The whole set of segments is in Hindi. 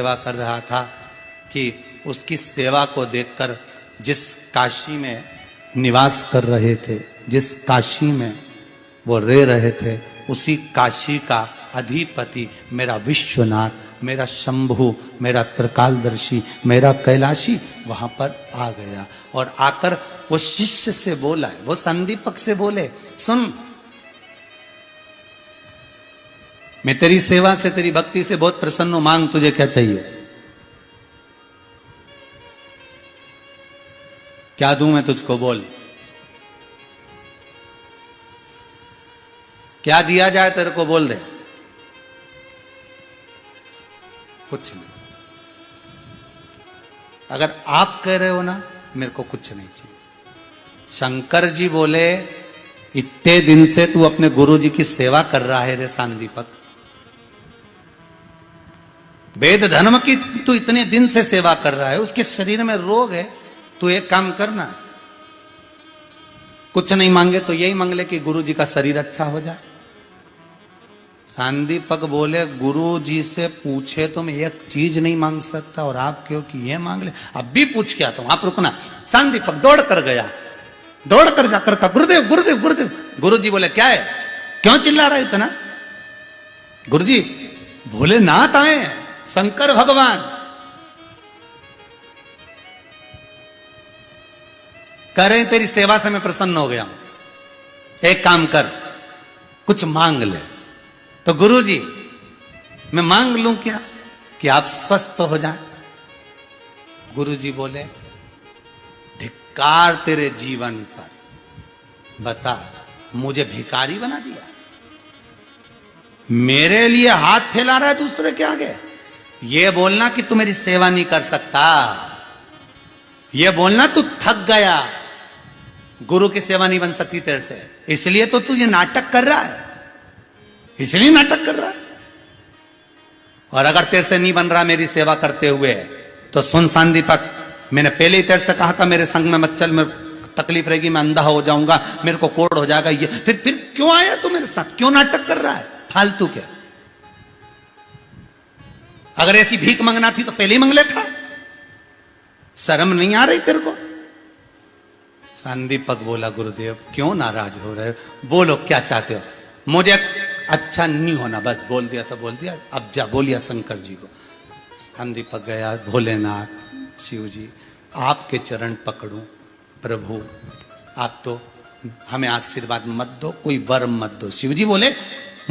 सेवा कर रहा था कि उसकी सेवा को देखकर जिस काशी में निवास कर रहे थे, जिस काशी में वो रह रहे थे, उसी काशी का अधिपति मेरा विश्वनाथ, मेरा शंभु, मेरा त्रिकालदर्शी, मेरा कैलाशी वहां पर आ गया। और आकर वो शिष्य से बोला, वो संदीपक से बोले, सुन, मैं तेरी सेवा से, तेरी भक्ति से बहुत प्रसन्न हूं, मांग तुझे क्या चाहिए, क्या दूं मैं तुझको, बोल क्या दिया जाए तेरे को, बोल दे। कुछ नहीं, अगर आप कह रहे हो ना, मेरे को कुछ नहीं चाहिए। शंकर जी बोले, इतने दिन से तू अपने गुरु जी की सेवा कर रहा है रे सांदीपक, वेद धर्म की तू इतने दिन से सेवा कर रहा है, उसके शरीर में रोग है, तू एक काम करना, कुछ नहीं मांगे तो यही मांग ले कि गुरु जी का शरीर अच्छा हो जाए। सांदीपक बोले, गुरु जी से पूछे तो मैं एक चीज नहीं मांग सकता, और आप क्यों कि ये मांग ले, अब भी पूछ के आता हूं, आप रुकना। सांदीपक दौड़ कर गया, दौड़ कर जाकर कहा, गुरुदेव गुरुदेव गुरुदेव। गुरु जी बोले, क्या है, क्यों चिल्ला रहा है इतना। गुरु जी, भोलेनाथ आए, शंकर भगवान, कह रहे तेरी सेवा से मैं प्रसन्न हो गया हूं, एक काम कर, कुछ मांग ले। तो गुरु जी, मैं मांग लूं क्या कि आप स्वस्थ हो जाएं। गुरु जी बोले, धिक्कार तेरे जीवन पर, बता, मुझे भिखारी बना दिया, मेरे लिए हाथ फैला रहा है दूसरे के आगे। ये बोलना कि तू मेरी सेवा नहीं कर सकता, ये बोलना तू थक गया, गुरु की सेवा नहीं बन सकती तेरे से, इसलिए तो तू ये नाटक कर रहा है, इसलिए नाटक कर रहा है। और अगर तेरे से नहीं बन रहा मेरी सेवा करते हुए, तो सुन सांदीपक, मैंने पहले ही तेरे से कहा था मेरे संग में मत चल, मेरे तकलीफ रहेगी, मैं अंधा हो जाऊंगा, मेरे को कोढ़ हो जाएगा। ये फिर क्यों आया तू मेरे साथ, क्यों नाटक कर रहा है फालतू के। अगर ऐसी भीख मांगना थी तो पहले ही मांग लेता, शर्म नहीं आ रही तेरे को। सांदीपक बोला, गुरुदेव क्यों नाराज हो रहे हो, बोलो क्या चाहते हो। मुझे अच्छा नहीं होना, बस बोल दिया तो बोल दिया, अब जा, बोलिया शंकर जी को। सांदीपक गया, भोलेनाथ शिव जी, आपके चरण पकड़ूं प्रभु, आप तो हमें आशीर्वाद मत दो, कोई वर मत दो। शिव जी बोले,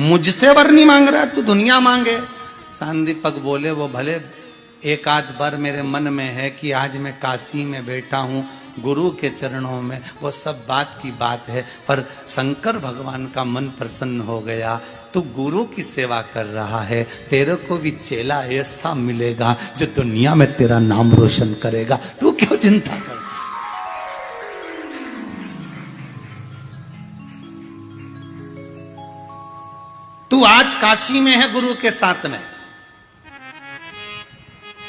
मुझसे वर नहीं मांग रहा, तू दुनिया मांगे। सांदीपक बोले, वो भले एक आध बार मेरे मन में है कि आज मैं काशी में बैठा हूं गुरु के चरणों में, वो सब बात की बात है, पर शंकर भगवान का मन प्रसन्न हो गया, तू गुरु की सेवा कर रहा है, तेरे को भी चेला ऐसा मिलेगा जो दुनिया में तेरा नाम रोशन करेगा, तू क्यों चिंता कर। तू आज काशी में है गुरु के साथ में,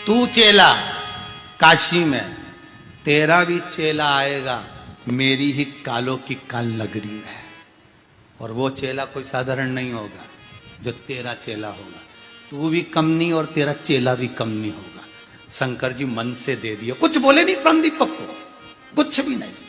तू चेला काशी में, तेरा भी चेला आएगा मेरी ही कालों की काल नगरी में, और वो चेला कोई साधारण नहीं होगा जो तेरा चेला होगा, तू भी कम नहीं और तेरा चेला भी कम नहीं होगा। शंकर जी मन से दे दिए, कुछ बोले नहीं सांदीपक को, कुछ भी नहीं।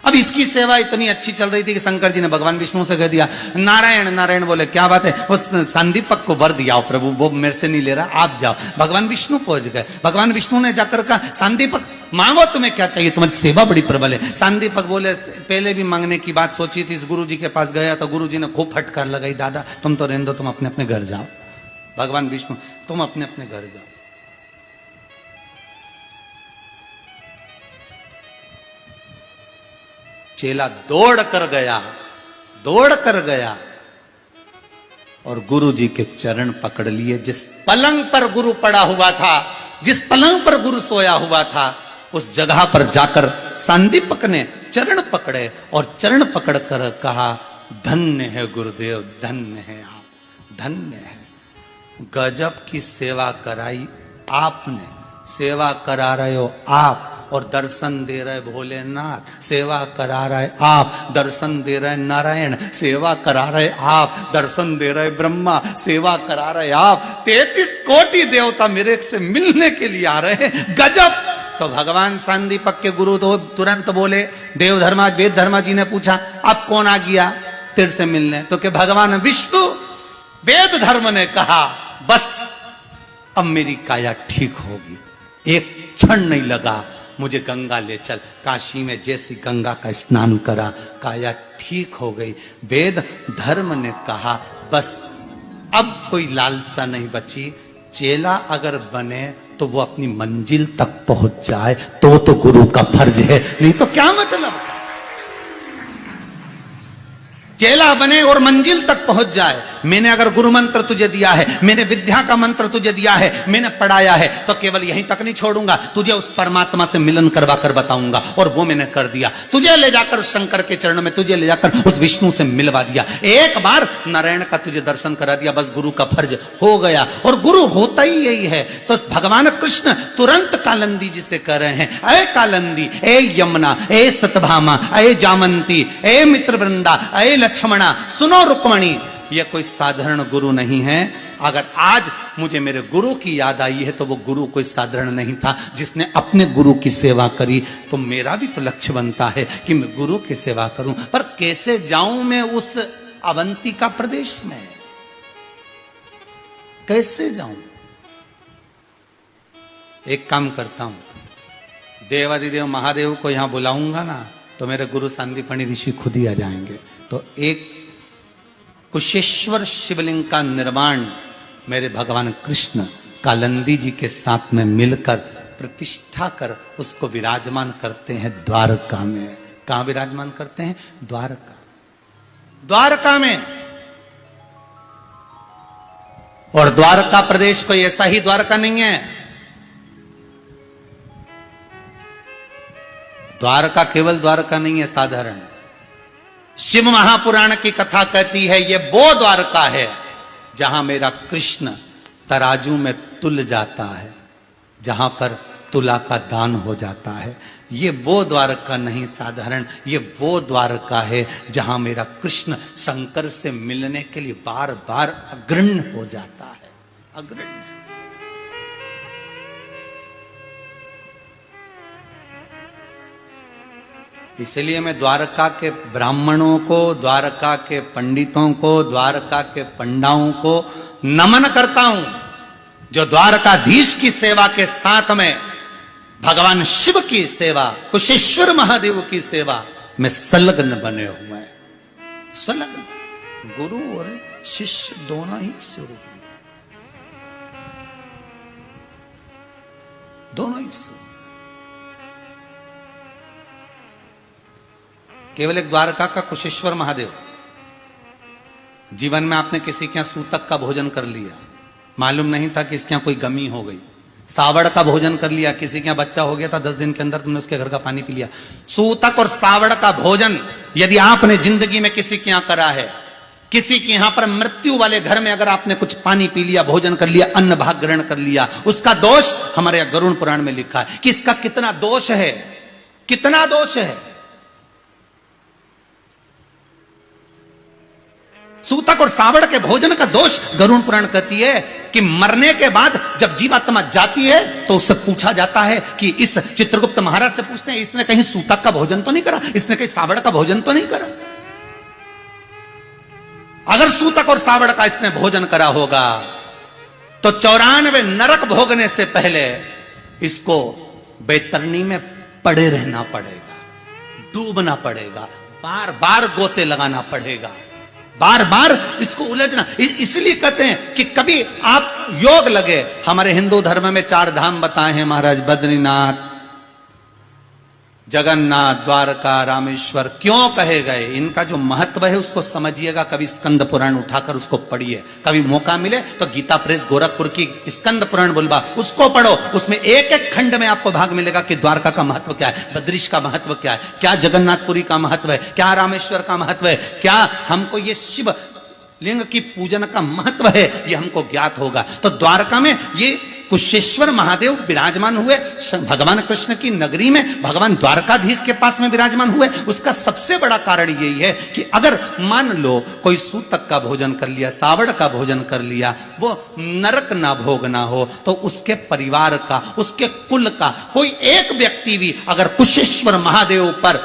अब इसकी सेवा इतनी अच्छी चल रही थी कि शंकर जी ने भगवान विष्णु से कह दिया, नारायण नारायण। बोले, क्या बात है, उस सांदीपक को वर दिया प्रभु, वो मेरे से नहीं ले रहा, आप जाओ। भगवान विष्णु पहुंच गए, भगवान विष्णु ने जाकर कहा, सांदीपक मांगो, तुम्हें क्या चाहिए, तुम्हारी सेवा बड़ी प्रबल है। सांदीपक बोले, पहले भी मांगने की बात सोची थी, इस गुरु जी के पास गया तो गुरु जी ने खूब फटकार लगाई, दादा तुम तो रहने दो, तुम अपने अपने घर जाओ। भगवान विष्णु, तुम अपने अपने घर जाओ। चेला दौड़ कर गया, दौड़ कर गया और गुरु जी के चरण पकड़ लिए। जिस पलंग पर गुरु पड़ा हुआ था, जिस पलंग पर गुरु सोया हुआ था, उस जगह पर जाकर सांदीपक ने चरण पकड़े और चरण पकड़कर कहा, धन्य है गुरुदेव, धन्य है आप, धन्य है, गजब की सेवा कराई आपने, सेवा करा रहे हो आप, और दर्शन दे रहे भोलेनाथ, सेवा करा रहे आप, दर्शन दे रहे नारायण, सेवा करा रहे आप, दर्शन दे रहे ब्रह्मा, सेवा करा रहे आप, 33 कोटि देवता मेरे से मिलने के लिए आ रहे हैं, गजब। तो भगवान सांदीपक के गुरु तो तुरंत बोले, देव धर्मा वेद धर्मा जी ने पूछा अब कौन आ गया तेरे से मिलने? तो कि भगवान विष्णु। वेद धर्म ने कहा बस अब मेरी काया ठीक होगी, एक क्षण नहीं लगा, मुझे गंगा ले चल। काशी में जैसी गंगा का स्नान करा, काया ठीक हो गई। वेद धर्म ने कहा बस अब कोई लालसा नहीं बची, चेला अगर बने तो वो अपनी मंजिल तक पहुंच जाए तो गुरु का फर्ज है, नहीं तो क्या मतलब। चेला बने और मंजिल तक पहुंच जाए। मैंने अगर गुरु मंत्र तुझे दिया है, मैंने विद्या का मंत्र तुझे दिया है, मैंने पढ़ाया है, तो केवल यहीं तक नहीं छोड़ूंगा, तुझे उस परमात्मा से मिलन करवा कर बताऊंगा। और वो मैंने कर दिया, तुझे ले जाकर शंकर के चरणों में, तुझे ले जाकर उस विष्णु से मिलवा दिया, एक बार नारायण का तुझे दर्शन करा दिया, बस गुरु का फर्ज हो गया। और गुरु होता ही यही है। तो भगवान कृष्ण तुरंत कालंदी जी से कह रहे हैं, अय कालंदी, ए यमुना, ए सतभामा, ए जामंती, ए मित्र वृंदा, ए लक्ष्मणा, सुनो रुक्मणी, यह कोई साधारण गुरु नहीं है। अगर आज मुझे मेरे गुरु की याद आई है तो वो गुरु कोई साधारण नहीं था जिसने अपने गुरु की सेवा करी। तो मेरा भी तो लक्ष्य बनता है कि मैं गुरु की सेवा करूं, पर कैसे जाऊं मैं उस अवंतिका प्रदेश में, कैसे जाऊं? एक काम करता हूं, देवादिदेव महादेव को यहां बुलाऊंगा ना तो मेरे गुरु सांदीपनी ऋषि खुद ही आ जाएंगे। तो एक कुशेश्वर शिवलिंग का निर्माण मेरे भगवान कृष्ण कालंदी जी के साथ में मिलकर प्रतिष्ठा कर उसको विराजमान करते हैं द्वारका में। कहां विराजमान करते हैं? द्वारका, द्वारका में। और द्वारका प्रदेश कोई ऐसा ही द्वारका नहीं है। द्वारका केवल द्वारका नहीं है साधारण। शिव महापुराण की कथा कहती है ये वो द्वारका है जहां मेरा कृष्ण तराजू में तुल जाता है, जहां पर तुला का दान हो जाता है। ये वो द्वारका नहीं साधारण, ये वो द्वारका है जहां मेरा कृष्ण शंकर से मिलने के लिए बार बार अग्रण्य हो जाता है, अग्रण्य। इसलिए मैं द्वारका के ब्राह्मणों को, द्वारका के पंडितों को, द्वारका के पंडाओं को नमन करता हूं जो द्वारकाधीश की सेवा के साथ में भगवान शिव की सेवा, कुशेश्वर महादेव की सेवा में संलग्न बने हुए हैं। संलग्न, गुरु और शिष्य दोनों ही स्वरूप, दोनों ही स्वरूप। केवल एक द्वारका का कुशेश्वर महादेव। जीवन में आपने किसी के यहां सूतक का भोजन कर लिया, मालूम नहीं था कि इसके यहां कोई गमी हो गई। सावड़ का भोजन कर लिया, किसी के यहां बच्चा हो गया था, 10 दिन के अंदर तुमने उसके घर का पानी पी लिया। सूतक और सावड़ का भोजन यदि आपने जिंदगी में किसी के यहां करा है, किसी के यहां पर मृत्यु वाले घर में अगर आपने कुछ पानी पी लिया, भोजन कर लिया, अन्न भाग ग्रहण कर लिया, उसका दोष हमारे गरुड़ पुराण में लिखा है कि इसका कितना दोष है, कितना दोष है। सूतक और सावड़ के भोजन का दोष गरुड़ पुराण कहती है कि मरने के बाद जब जीवात्मा जाती है तो उससे पूछा जाता है कि इस चित्रगुप्त महाराज से पूछते हैं इसने कहीं सूतक का भोजन तो नहीं करा, इसने कहीं सावड़ का भोजन तो नहीं करा। अगर सूतक और सावड़ का इसने भोजन करा होगा तो 94 नरक भोगने से पहले इसको बैतरणी में पड़े रहना पड़ेगा, डूबना पड़ेगा, बार बार गोते लगाना पड़ेगा, बार बार इसको उलझना। इसलिए कहते हैं कि कभी आप योग लगे, हमारे हिंदू धर्म में 4 धाम बताए हैं महाराज, बद्रीनाथ, जगन्नाथ, द्वारका, रामेश्वर। क्यों कहे गए? इनका जो महत्व है उसको समझिएगा। कभी स्कंद पुराण उठाकर उसको पढ़िए, कभी मौका मिले तो गीता प्रेस गोरखपुर की स्कंद पुराण बुलबा उसको पढ़ो। उसमें एक एक खंड में आपको भाग मिलेगा कि द्वारका का महत्व क्या है, बद्रीश का महत्व क्या है, क्या जगन्नाथपुरी का महत्व है, क्या रामेश्वर का महत्व है, क्या हमको ये शिव लिंग की पूजन का महत्व है, ये हमको ज्ञात होगा। तो द्वारका में ये कुशेश्वर महादेव विराजमान हुए भगवान कृष्ण की नगरी में, भगवान द्वारकाधीश के पास में विराजमान हुए। उसका सबसे बड़ा कारण यही है कि अगर मान लो कोई सूतक का भोजन कर लिया, सावड़ का भोजन कर लिया, वो नरक ना भोगना हो, तो उसके परिवार का, उसके कुल का कोई एक व्यक्ति भी अगर कुशेश्वर महादेव पर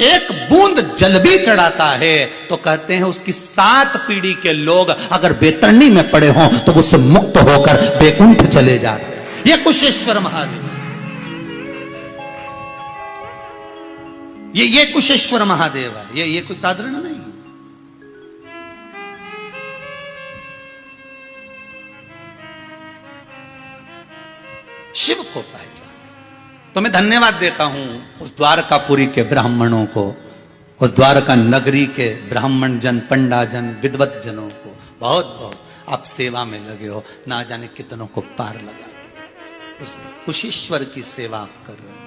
एक बूंद जल भी चढ़ाता है तो कहते हैं उसकी 7 पीढ़ी के लोग अगर बेतरनी में पड़े हों तो उससे मुक्त होकर बैकुंठ चले जाते हैं। ये कुशेश्वर महादेव, ये कुशेश्वर महादेव है। ये कोई साधारण नहीं। शिव को पहचान। तो मैं धन्यवाद देता हूं उस द्वारकापुरी के ब्राह्मणों को, उस द्वारका नगरी के ब्राह्मण जन, पंडा जन, विद्वत जनों को। बहुत बहुत आप सेवा में लगे हो, ना जाने कितनों को पार लगा दो। उस कुशेश्वर की सेवा आप कर रहे हो।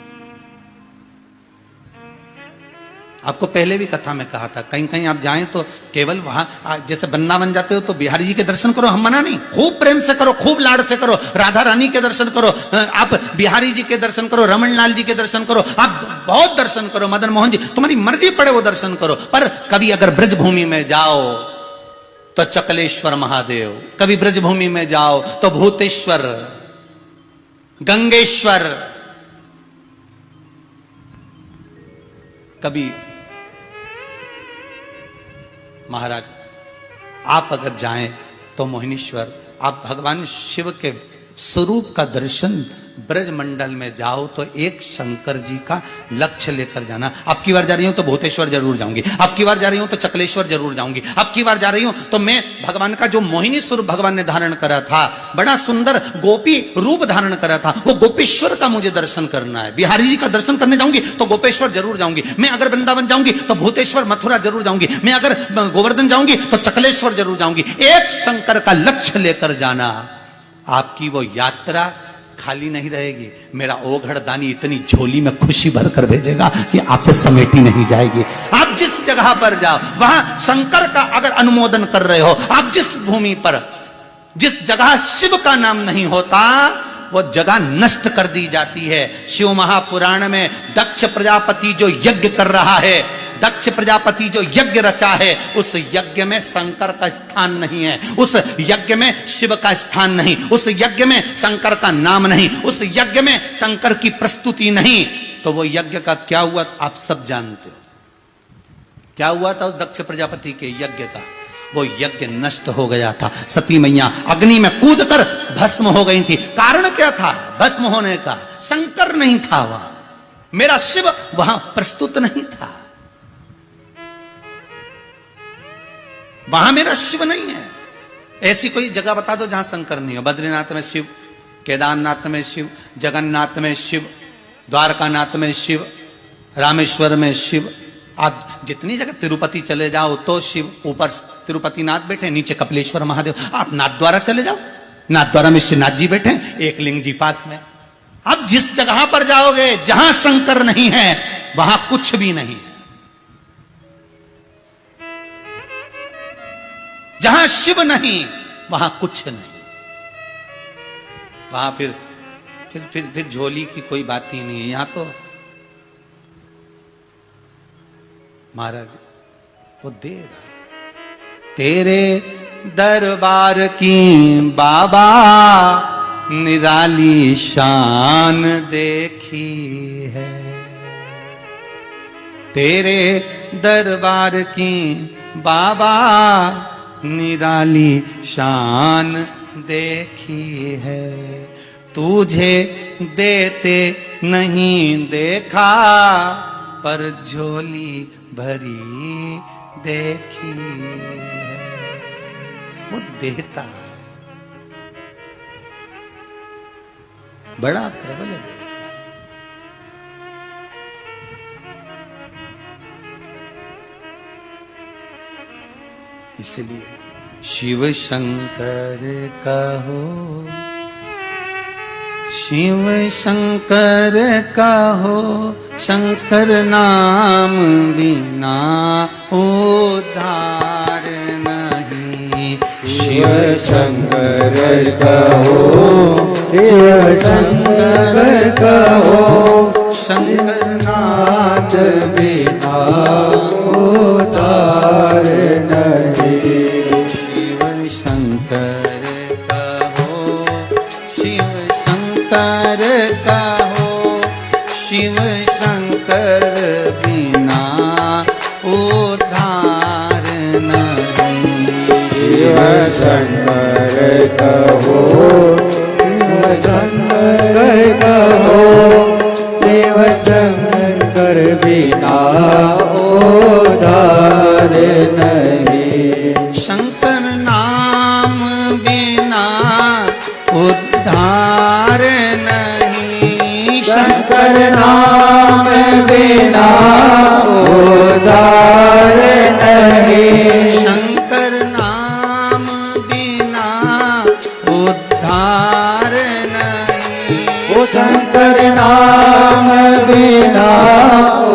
आपको पहले भी कथा में कहा था, कहीं कहीं आप जाएं तो केवल वहां, जैसे वृंदावन जाते हो तो बिहारी जी के दर्शन करो, हम मना नहीं, खूब प्रेम से करो, खूब लाड़ से करो, राधा रानी के दर्शन करो, आप बिहारी जी के दर्शन करो, रमन लाल जी के दर्शन करो, आप बहुत दर्शन करो, मदन मोहन जी, तुम्हारी मर्जी पड़े वो दर्शन करो। पर कभी अगर ब्रजभूमि में जाओ तो चकलेश्वर महादेव, कभी ब्रजभूमि में जाओ तो भूतेश्वर, गंगेश्वर, कभी महाराज आप अगर जाएं तो मोहिनीश्वर, आप भगवान शिव के स्वरूप का दर्शन ब्रजमंडल में जाओ तो एक शंकर जी का लक्ष्य लेकर जाना। अब की बार जा रही हूं तो भूतेश्वर जरूर जाऊंगी, अब की बार जा रही हूं तो चकलेश्वर जरूर जाऊंगी, अब की बार जा रही हूं तो मैं भगवान का जो मोहिनी स्वरूप भगवान ने धारण करा था, बड़ा सुंदर गोपी रूप धारण करा था, वो गोपेश्वर का मुझे दर्शन करना है। बिहारी जी का दर्शन करने जाऊंगी तो गोपेश्वर जरूर जाऊंगी, मैं अगर वृंदावन जाऊंगी तो भूतेश्वर मथुरा जरूर जाऊंगी, मैं अगर गोवर्धन जाऊंगी तो चकलेश्वर जरूर जाऊंगी। एक शंकर का लक्ष्य लेकर जाना, आपकी वो यात्रा खाली नहीं रहेगी। मेरा ओघड़ दानी इतनी झोली में खुशी भरकर भेजेगा कि आपसे समेटी नहीं जाएगी। आप जिस जगह पर जाओ वहां शंकर का अगर अनुमोदन कर रहे हो, आप जिस भूमि पर, जिस जगह शिव का नाम नहीं होता वो जगह नष्ट कर दी जाती है। शिव महापुराण में दक्ष प्रजापति जो यज्ञ कर रहा है, दक्ष प्रजापति जो यज्ञ रचा है, उस यज्ञ में शंकर का स्थान नहीं है, उस यज्ञ में शिव का स्थान नहीं, उस यज्ञ में शंकर का नाम नहीं, उस यज्ञ में शंकर की प्रस्तुति नहीं। तो वो यज्ञ का क्या हुआ आप सब जानते हो। क्या हुआ था उस दक्ष प्रजापति के यज्ञ का? वो यज्ञ नष्ट हो गया था। सती मैया अग्नि में कूदकर भस्म हो गई थी। कारण क्या था भस्म होने का? शंकर नहीं था वहां, मेरा शिव वहां प्रस्तुत नहीं था, वहां मेरा शिव नहीं है। ऐसी कोई जगह बता दो जहां शंकर नहीं हो। बद्रीनाथ में शिव, केदारनाथ में शिव, जगन्नाथ में शिव, द्वारकानाथ में शिव, रामेश्वर में शिव। आप जितनी जगह, तिरुपति चले जाओ तो शिव, ऊपर तिरुपति नाथ बैठे, नीचे कपिलेश्वर महादेव। आप नाथ द्वारा चले जाओ, नाथ द्वारा में श्रीनाथ जी बैठे, एक लिंग जी पास में। आप जिस जगह पर जाओगे जहां शंकर नहीं है वहां कुछ भी नहीं है। जहां शिव नहीं वहां कुछ नहीं। वहां फिर झोली की कोई बात ही नहीं है। यहां तो महाराज वो दे रहा, तेरे दरबार की बाबा निराली शान देखी है, तेरे दरबार की बाबा निराली शान देखी है, तुझे देते नहीं देखा पर झोली भरी देखी है। वो देता है, बड़ा प्रबल देता है। इसलिए शिव शंकर कहो, शिव शंकर कहो, शंकर नाम बिना उद्धार नहीं। शिव शंकर कहो, शिव शंकर कहो, शंकर नाथ बिना उद्धार नहीं। शिव शंकर कहो, शिव शंकर कहो, शिव शंकर बिना उद्धार नहीं। शिव शंकर कहो, शिव शंकर कहो, शिव शंकर बिना उद्धार नहीं। शंकर नाम बिना उद्धार नहीं। शंकर नाम बिना उद्धार नहीं। शंकर नाम बिना उद्धार नहीं। ओ शंकर नाम बिना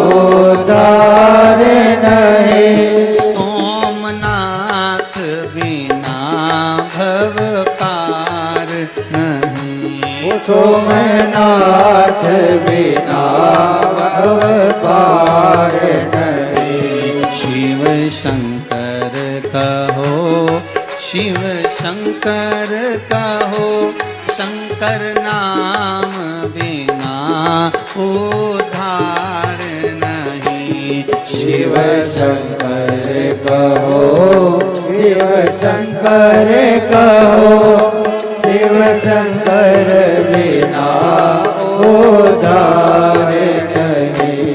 उद्धार नहीं। सोमनाथ बिना भव पार नहीं। ओ सोमनाथ बिना भव पार नहीं। शिव शंकर कहो, शिव शंकर कहो, शंकर नाम बिना उद्धार नहीं। शिव शंकर कहो, शिव शंकर कहो, शिव शंकर बिना उद्धार नहीं।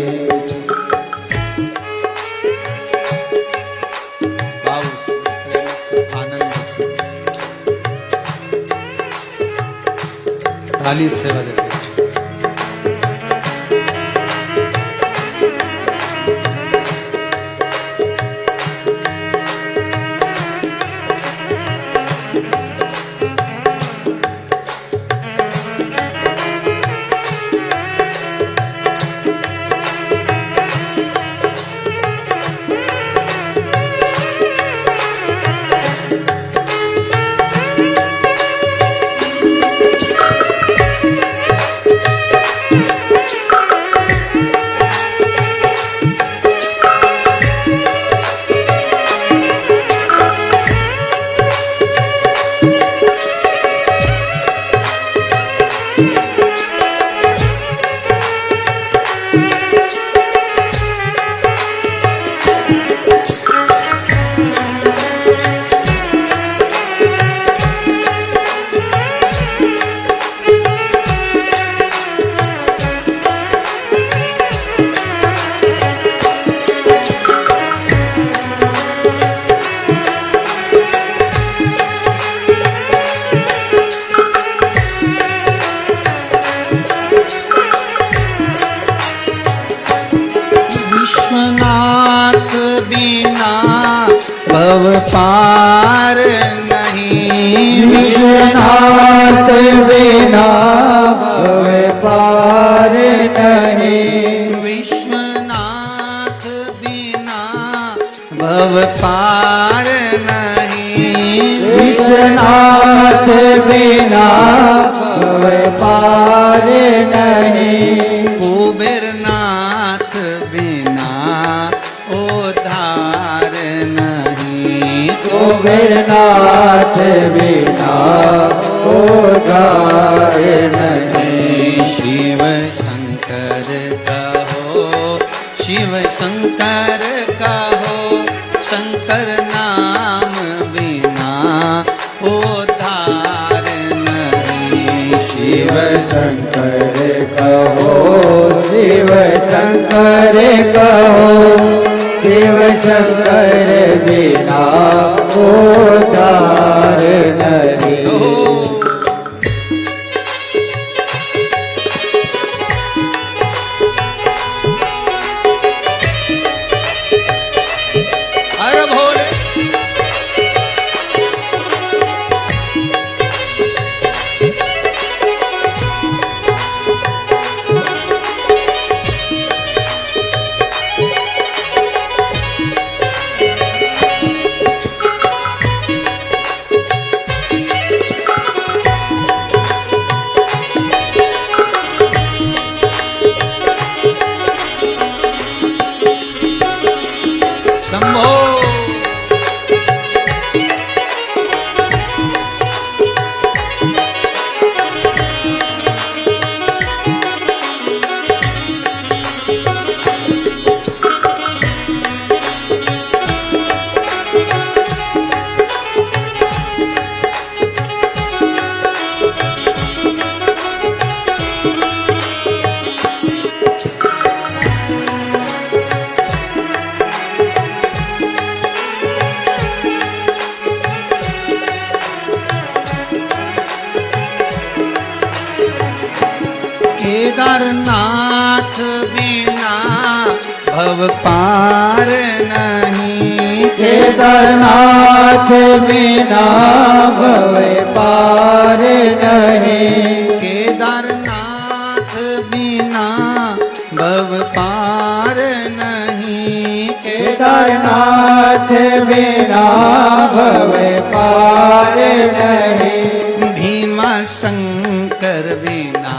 भाव से, प्रेम से, आनंद से ताली से बजाते। विश्वनाथ बिना भव पार नहीं। विश्वनाथ बिना भव पार नहीं। विश्वनाथ बिना भव पार नहीं। विश्वनाथ बिना भव पार नहीं। कुबेरनाथ बिना उद्धार नहीं। कुबेरनाथ बिना उद्धार नहीं। शिव शंकर कहो, शिव शंकर कहो, शंकर नाम बिना उद्धार नहीं। शिव शंकर कहो, शिव शंकर कहो, शिव शंकर बिना उद्धार नहीं। अरे भोले केदारनाथ बिना भव पार नहीं, केदारनाथ बिना भव पार नहीं, केदारनाथ बिना भव पार नहीं, केदारनाथ बिना भव पार नहीं, भीमा शंकर बिना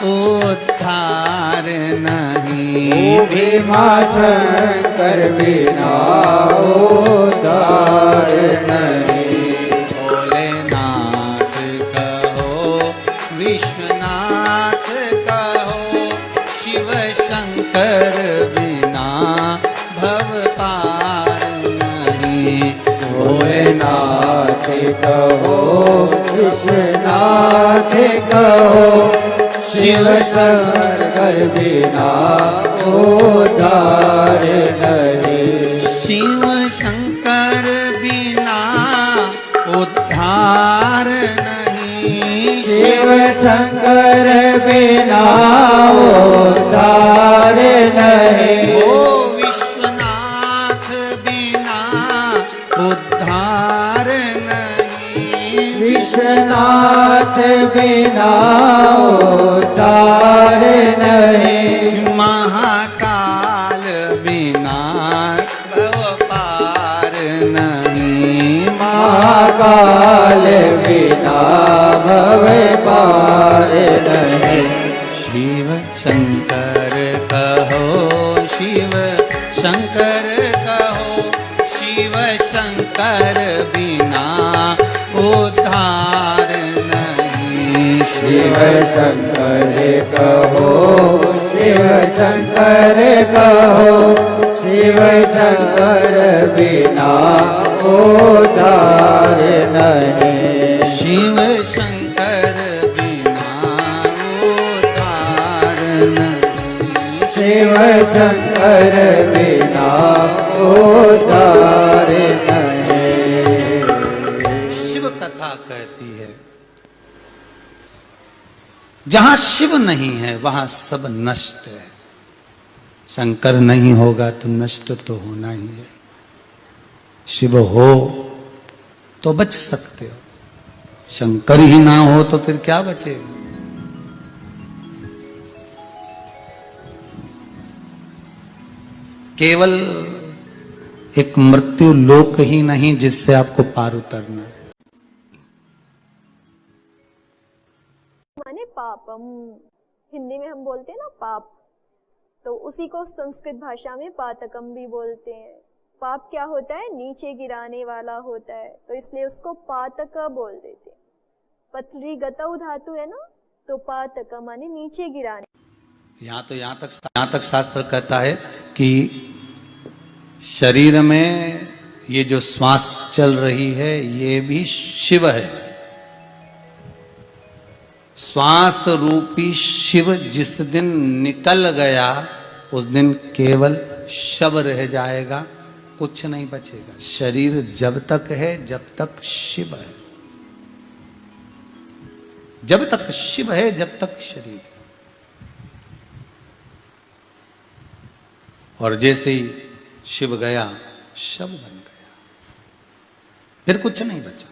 उद्धार नहीं, भीमा शंकर बिना उद्धार नहीं, भोलेनाथ कहो विश्वनाथ कहो, शिव शंकर बिना भव पार नहीं, भोलेनाथ कहो विश्वनाथ कहो, शिव शंकर बिना उद्धार नहीं, शिव शंकर बिना उद्धार नहीं, शिव शंकर बिना उद्धार नहीं, ओ विश्वनाथ बिना उद्धार नहीं, विश्वनाथ बिना उद्धार नहीं, महाकाल बिना भव पार नहीं, महाकाल बिना भव पार नहीं, शिव शंकर कहो शिव शंकर कहो, शिव शंकर बिना उद्धार नहीं, शिव शंकर कहो शिव शंकर कहो, शिव शंकर बिना उद्धार नहीं, शिव शंकर बिना उद्धार नहीं, शिव शंकर बिना उद्धार नहीं। शिव कथा कहती है जहां शिव नहीं है वहां सब नष्ट है, शंकर नहीं होगा तो नष्ट तो होना ही है, शिव हो तो बच सकते हो, शंकर ही ना हो तो फिर क्या बचेगा। केवल एक मृत्यु लोक ही नहीं जिससे आपको पार उतरना है। माने पापम, हिंदी में हम बोलते हैं ना पाप, तो उसी को संस्कृत भाषा में पातकम भी बोलते हैं। पाप क्या होता है? नीचे गिराने वाला होता है, तो इसलिए उसको पातक बोल देते हैं। पथरी गतौ धातु है ना, तो पातक माने नीचे गिराने। यहाँ तक शास्त्र कहता है कि शरीर में ये जो श्वास चल रही है ये भी शिव है। श्वास रूपी शिव जिस दिन निकल गया उस दिन केवल शव रह जाएगा, कुछ नहीं बचेगा। शरीर जब तक है जब तक शिव है, जब तक शिव है जब तक शरीर है। और जैसे ही शिव गया शव बन गया, फिर कुछ नहीं बचा।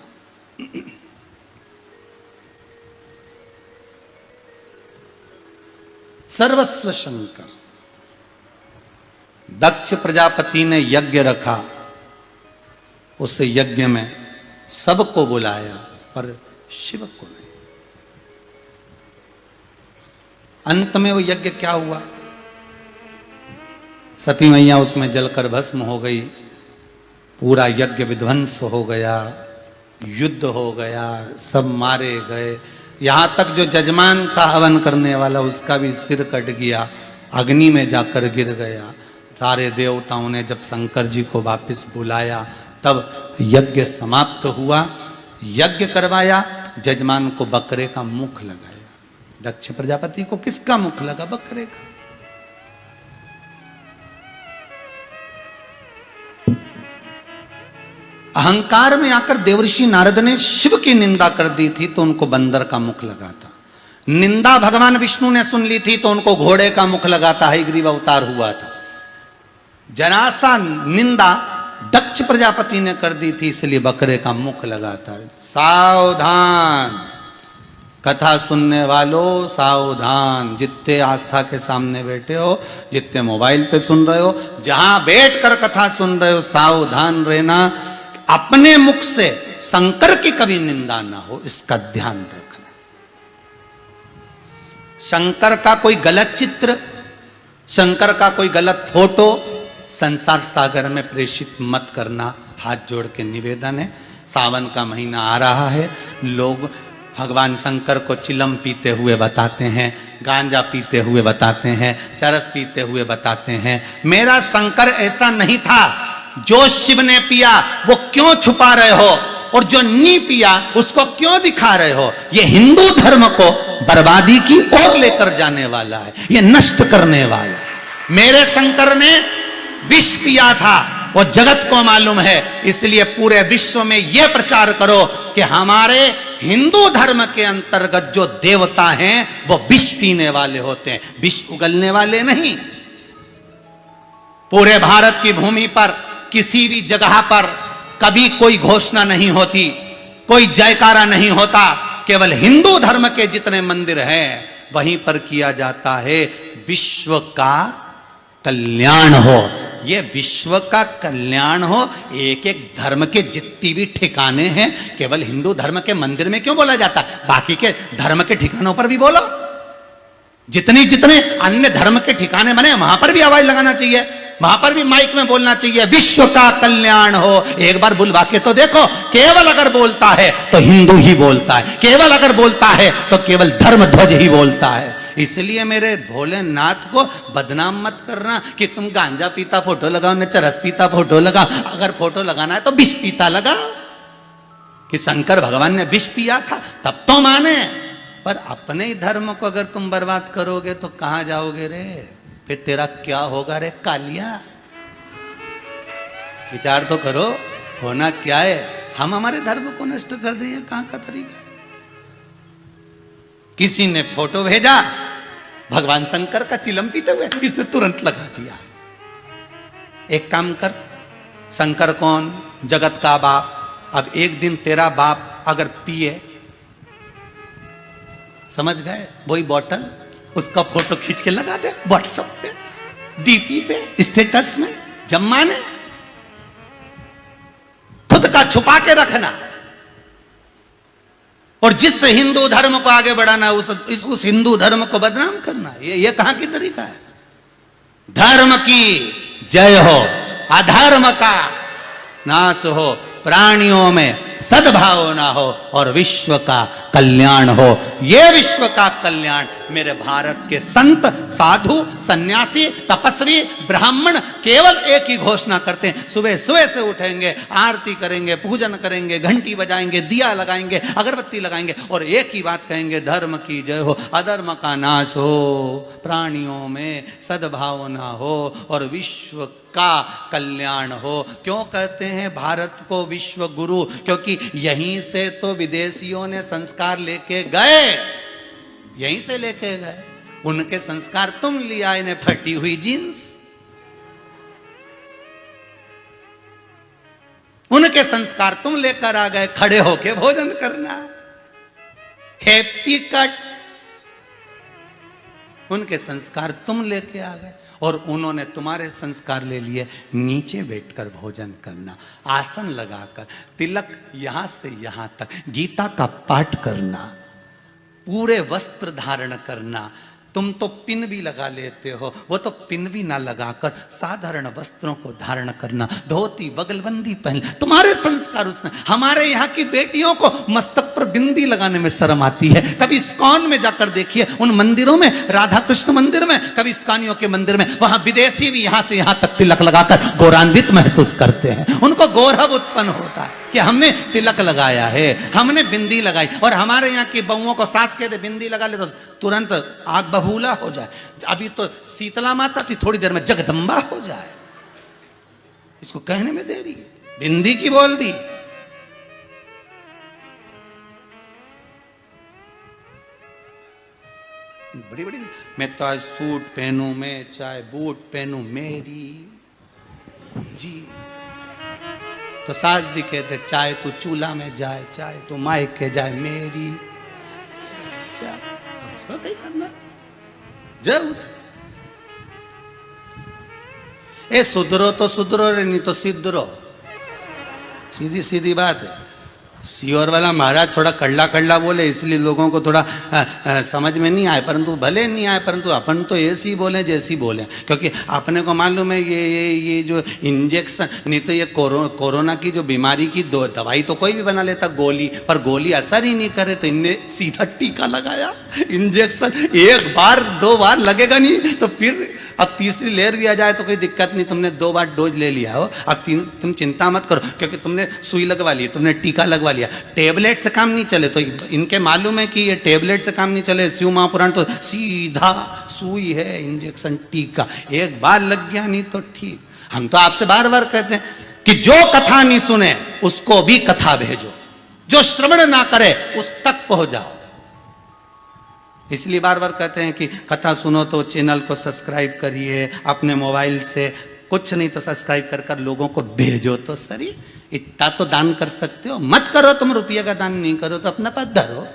सर्वस्व शंकर। दक्ष प्रजापति ने यज्ञ रखा, उस यज्ञ में सबको बुलाया पर शिव को नहीं। अंत में वो यज्ञ क्या हुआ? सती मैया उसमें जलकर भस्म हो गई, पूरा यज्ञ विध्वंस हो गया, युद्ध हो गया, सब मारे गए। यहां तक जो जजमान था हवन करने वाला उसका भी सिर कट गया, अग्नि में जाकर गिर गया। सारे देवताओं ने जब शंकर जी को वापस बुलाया तब यज्ञ समाप्त हुआ। यज्ञ करवाया, जजमान को बकरे का मुख लगाया। दक्ष प्रजापति को किसका मुख लगा? बकरे का। अहंकार में आकर देवर्षि नारद ने शिव की निंदा कर दी थी तो उनको बंदर का मुख लगा था। निंदा भगवान विष्णु ने सुन ली थी तो उनको घोड़े का मुख लगाता हयग्रीव अवतार हुआ था। जरासा निंदा दक्ष प्रजापति ने कर दी थी, इसलिए बकरे का मुख लगाता है। सावधान कथा सुनने वालों, सावधान। जितने आस्था के सामने बैठे हो, जितने मोबाइल पे सुन रहे हो, जहां बैठकर कथा सुन रहे हो, सावधान रहना। अपने मुख से शंकर की कभी निंदा ना हो, इसका ध्यान रखना। शंकर का कोई गलत चित्र, शंकर का कोई गलत फोटो संसार सागर में प्रेषित मत करना, हाथ जोड़ के निवेदन है। सावन का महीना आ रहा है, लोग भगवान शंकर को चिलम पीते हुए बताते हैं, गांजा पीते हुए बताते हैं, चरस पीते हुए बताते हैं। मेरा शंकर ऐसा नहीं था। जो शिव ने पिया वो क्यों छुपा रहे हो, और जो नहीं पिया उसको क्यों दिखा रहे हो? ये हिंदू धर्म को बर्बादी की ओर लेकर जाने वाला है, ये नष्ट करने वाला है। मेरे शंकर ने विष पिया था, वो जगत को मालूम है, इसलिए पूरे विश्व में यह प्रचार करो कि हमारे हिंदू धर्म के अंतर्गत जो देवता हैं वो विष पीने वाले होते हैं, विष उगलने वाले नहीं। पूरे भारत की भूमि पर किसी भी जगह पर कभी कोई घोषणा नहीं होती, कोई जयकारा नहीं होता। केवल हिंदू धर्म के जितने मंदिर हैं वहीं पर किया जाता है विश्व का कल्याण हो। ये विश्व का कल्याण हो। एक एक धर्म के जितनी भी ठिकाने हैं केवल हिंदू धर्म के मंदिर में क्यों बोला जाता? बाकी के धर्म के ठिकानों पर भी बोलो। जितने अन्य धर्म के ठिकाने बने वहां पर भी आवाज लगाना चाहिए, वहां पर भी माइक में बोलना चाहिए विश्व का कल्याण हो। एक बार बुलवा के तो देखो। केवल अगर बोलता है तो हिंदू ही बोलता है, केवल अगर बोलता है तो केवल धर्म ध्वज ही बोलता है। इसलिए मेरे भोलेनाथ को बदनाम मत करना कि तुम गांजा पीता फोटो लगाओ, न चरस पीता फोटो लगाओ। अगर फोटो लगाना है तो विष पीता लगाओ। कि शंकर भगवान ने विष पिया था तब तो माने, पर अपने ही धर्म को अगर तुम बर्बाद करोगे तो कहां जाओगे रे? फिर तेरा क्या होगा रे कालिया? विचार तो करो, होना क्या है? हम हमारे धर्म को नष्ट कर दें, कहां का तरीका है? किसी ने फोटो भेजा भगवान शंकर का चिलम पीते हुए, इसने तुरंत लगा दिया। एक काम कर, शंकर कौन? जगत का बाप। अब एक दिन तेरा बाप अगर पिए, समझ गए, वही बॉटल उसका फोटो खींच के लगा दे व्हाट्सएप पे, डीपी पे, स्टेटस में, जम्माने। खुद का छुपा के रखना और जिस हिंदू धर्म को आगे बढ़ाना उस हिंदू धर्म को बदनाम करना, ये कहां की तरीका है? धर्म की जय हो, अधर्म का नाश हो, प्राणियों में सद्भावना हो और विश्व का कल्याण हो। यह विश्व का कल्याण मेरे भारत के संत, साधु, सन्यासी, तपस्वी, ब्राह्मण केवल एक ही घोषणा करते हैं। सुबह सुबह से उठेंगे, आरती करेंगे, पूजन करेंगे, घंटी बजाएंगे, दिया लगाएंगे, अगरबत्ती लगाएंगे और एक ही बात कहेंगे, धर्म की जय हो, अधर्म का नाश हो, प्राणियों में सद्भावना हो और विश्व का कल्याण हो। क्यों कहते हैं भारत को विश्व गुरु? क्योंकि यहीं से तो विदेशियों ने संस्कार लेके गए, यहीं से लेके गए। उनके संस्कार तुम लिया, इन्हें फटी हुई जींस। उनके संस्कार तुम लेकर आ गए, खड़े होके भोजन करना, हैप्पी कट। उनके संस्कार तुम लेके आ गए और उन्होंने तुम्हारे संस्कार ले लिए, नीचे बैठकर भोजन करना, आसन लगाकर, तिलक यहां से यहां तक, गीता का पाठ करना, पूरे वस्त्र धारण करना। तुम तो पिन भी लगा लेते हो, वो तो पिन भी ना लगाकर साधारण वस्त्रों को धारण करना, धोती बगलबंदी पहन। तुम्हारे संस्कार उसने। हमारे यहाँ की बेटियों को मस्तक पर बिंदी लगाने में शर्म आती है। कभी इस्कॉन में जाकर देखिए, उन मंदिरों में, राधा कृष्ण मंदिर में, कभी इस्कानियों के मंदिर में, वहां विदेशी भी यहां से यहां तक तिलक लगाकर गौरवान्वित महसूस करते हैं। उनको गौरव उत्पन्न होता है कि हमने तिलक लगाया है, हमने बिंदी लगाई। और हमारे यहाँ की बहुओं को सास कहते बिंदी लगा ले तो तुरंत आग बबूला हो जाए। अभी तो शीतला माता थी, थोड़ी देर में जगदम्बा हो जाए। इसको कहने में देरी, बिंदी की बोल दी। बड़ी बड़ी, मैं चाहे सूट पहनूं, मैं चाहे बूट पहनूं, मेरी जी। तो सास भी कहते चाहे तू चूल्हा में जाए, चाहे तू मायके जाए, मेरी अच्छा, उसको कहीं करना जाओ। ए सुधरो तो सुधरो रे, नहीं तो सिद्धरो। सीधी सीधी बात है। सियोर वाला महाराज थोड़ा कड़ला कड़ला बोले, इसलिए लोगों को थोड़ा समझ में नहीं आए, परंतु भले नहीं आए, परंतु अपन तो ऐसी बोले जैसी बोले, क्योंकि अपने को मालूम है ये जो इंजेक्शन, नहीं तो ये कोरोना की जो बीमारी की दवाई तो कोई भी बना लेता, गोली, पर गोली असर ही नहीं करे, तो इनने सीधा टीका लगाया, इंजेक्शन। एक बार दो बार लगेगा नहीं तो फिर अब तीसरी लेयर भी आ जाए तो कोई दिक्कत नहीं, तुमने 2 बार डोज ले लिया हो, अब तुम चिंता मत करो, क्योंकि तुमने सुई लगवा ली, तुमने टीका लगवा लिया। टेबलेट से काम नहीं चले, तो इनके मालूम है कि ये टेबलेट से काम नहीं चले, शिव महापुराण तो सीधा सुई है, इंजेक्शन, टीका, एक बार लग गया नहीं तो ठीक। हम तो आपसे बार बार कहते हैं कि जो कथा नहीं सुने उसको भी कथा भेजो, जो श्रवण ना करे उस तक पहुंचाओ। इसलिए बार बार कहते हैं कि कथा सुनो तो चैनल को सब्सक्राइब करिए, अपने मोबाइल से कुछ नहीं तो सब्सक्राइब कर कर लोगों को भेजो तो सही। इतना तो दान कर सकते हो, मत करो तुम रुपये का दान नहीं करो तो अपना पास धरो,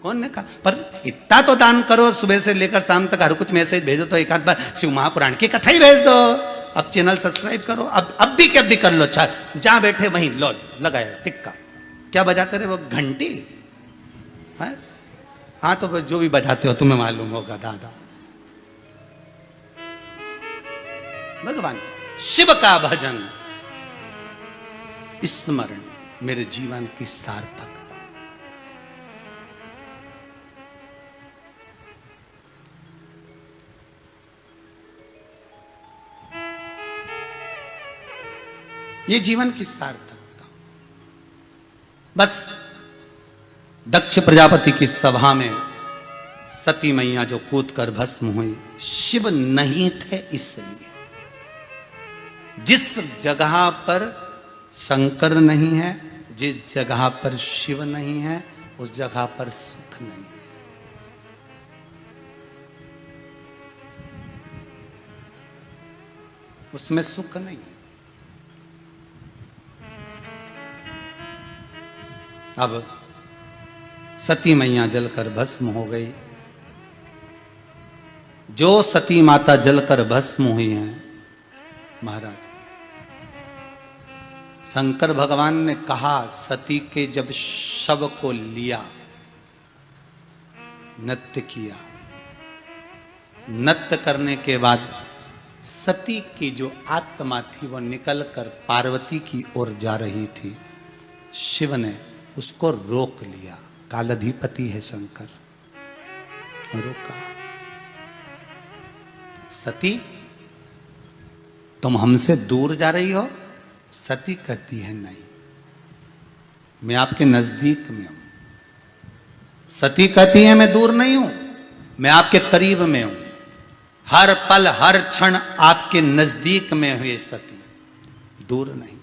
कौन ने कहा, पर इतना तो दान करो, सुबह से लेकर शाम तक हर कुछ मैसेज भेजो तो एक आध बार शिव महापुराण की कथा ही भेज दो। अब चैनल सब्सक्राइब करो, अब भी क्या भी कर लो, अच्छा जहां बैठे वहीं लो लगाया टिक्का, क्या बजाते रहे वो घंटी है? हाँ तो जो भी बजाते हो तुम्हें मालूम होगा दादा। भगवान शिव का भजन स्मरण मेरे जीवन की सार्थकता। ये जीवन की सार्थकता। बस दक्ष प्रजापति की सभा में सती मैया जो कूद कर भस्म हुई, शिव नहीं थे इसलिए। जिस जगह पर शंकर नहीं है, जिस जगह पर शिव नहीं है, उस जगह पर सुख नहीं है। उसमें सुख नहीं है। अब सती मैया जलकर भस्म हो गई। जो सती माता जलकर भस्म हुई हैं, महाराज शंकर भगवान ने कहा, सती के जब शव को लिया, नृत्य किया, नृत्य करने के बाद सती की जो आत्मा थी वो निकलकर पार्वती की ओर जा रही थी। शिव ने उसको रोक लिया, कालाधिपति है शंकर, रोका। सती तुम हमसे दूर जा रही हो? सती कहती है नहीं, मैं आपके नजदीक में हूं। सती कहती है मैं दूर नहीं हूं, मैं आपके करीब में हूं, हर पल हर क्षण आपके नजदीक में हुई सती, दूर नहीं।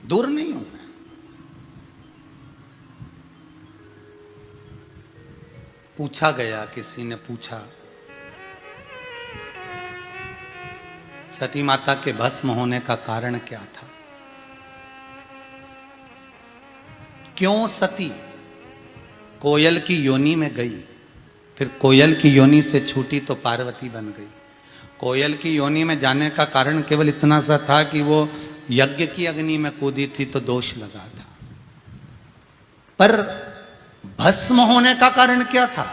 दूर नहीं हूं मैं। पूछा गया, किसी ने पूछा सती माता के भस्म होने का कारण क्या था? क्यों सती कोयल की योनि में गई, फिर कोयल की योनि से छूटी तो पार्वती बन गई। कोयल की योनि में जाने का कारण केवल इतना सा था कि वो यज्ञ की अग्नि में कूदी थी तो दोष लगा था, पर भस्म होने का कारण क्या था?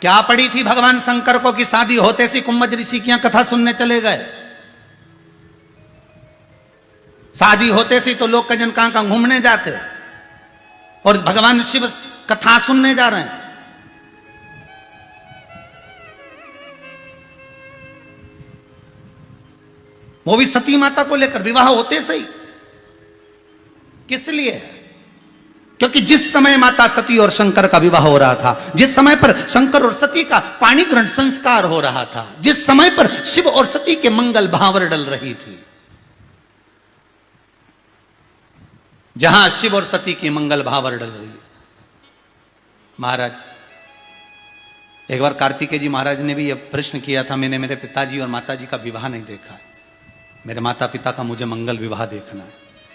क्या पड़ी थी भगवान शंकर को कि शादी होते सी कुंभज ऋषि की कथा सुनने चले गए? शादी होते सी तो लोग का जन कहां घूमने जाते, और भगवान शिव कथा सुनने जा रहे हैं। वो भी सती माता को लेकर, विवाह होते सही। किस लिए? क्योंकि जिस समय माता सती और शंकर का विवाह हो रहा था, जिस समय पर शंकर और सती का पाणी ग्रहण संस्कार हो रहा था, जिस समय पर शिव और सती के मंगल भावर डल रही थी, जहां शिव और सती की मंगल भावर डल रही है। महाराज, एक बार कार्तिकेय जी महाराज ने भी यह प्रश्न किया था, मैंने मेरे पिताजी और माताजी का विवाह नहीं देखा है, मेरे माता पिता का मुझे मंगल विवाह देखना है।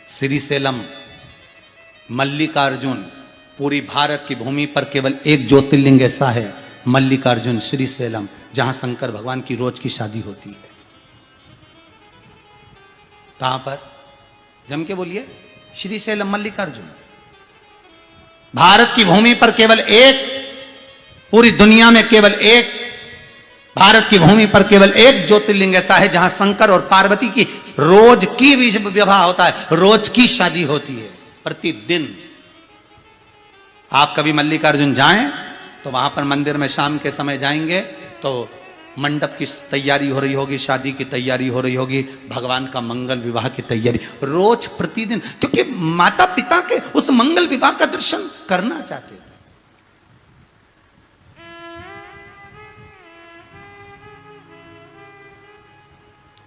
श्रीशैलम, मल्लिकार्जुन, पूरी भारत की भूमि पर केवल एक ज्योतिर्लिंग ऐसा है, मल्लिकार्जुन श्रीशैलम, जहां शंकर भगवान की रोज की शादी होती है। कहां पर? जम के बोलिए। श्रीशैलम, मल्लिकार्जुन। भारत की भूमि पर केवल एक, पूरी दुनिया में केवल एक, भारत की भूमि पर केवल एक ज्योतिर्लिंग ऐसा है जहां शंकर और पार्वती की रोज की विवाह होता है, रोज की शादी होती है, प्रतिदिन। आप कभी मल्लिकार्जुन जाएं तो वहां पर मंदिर में शाम के समय जाएंगे तो मंडप की तैयारी हो रही होगी, शादी की तैयारी हो रही होगी, भगवान का मंगल विवाह की तैयारी रोज प्रतिदिन, क्योंकि माता पिता के उस मंगल विवाह का दर्शन करना चाहते थे।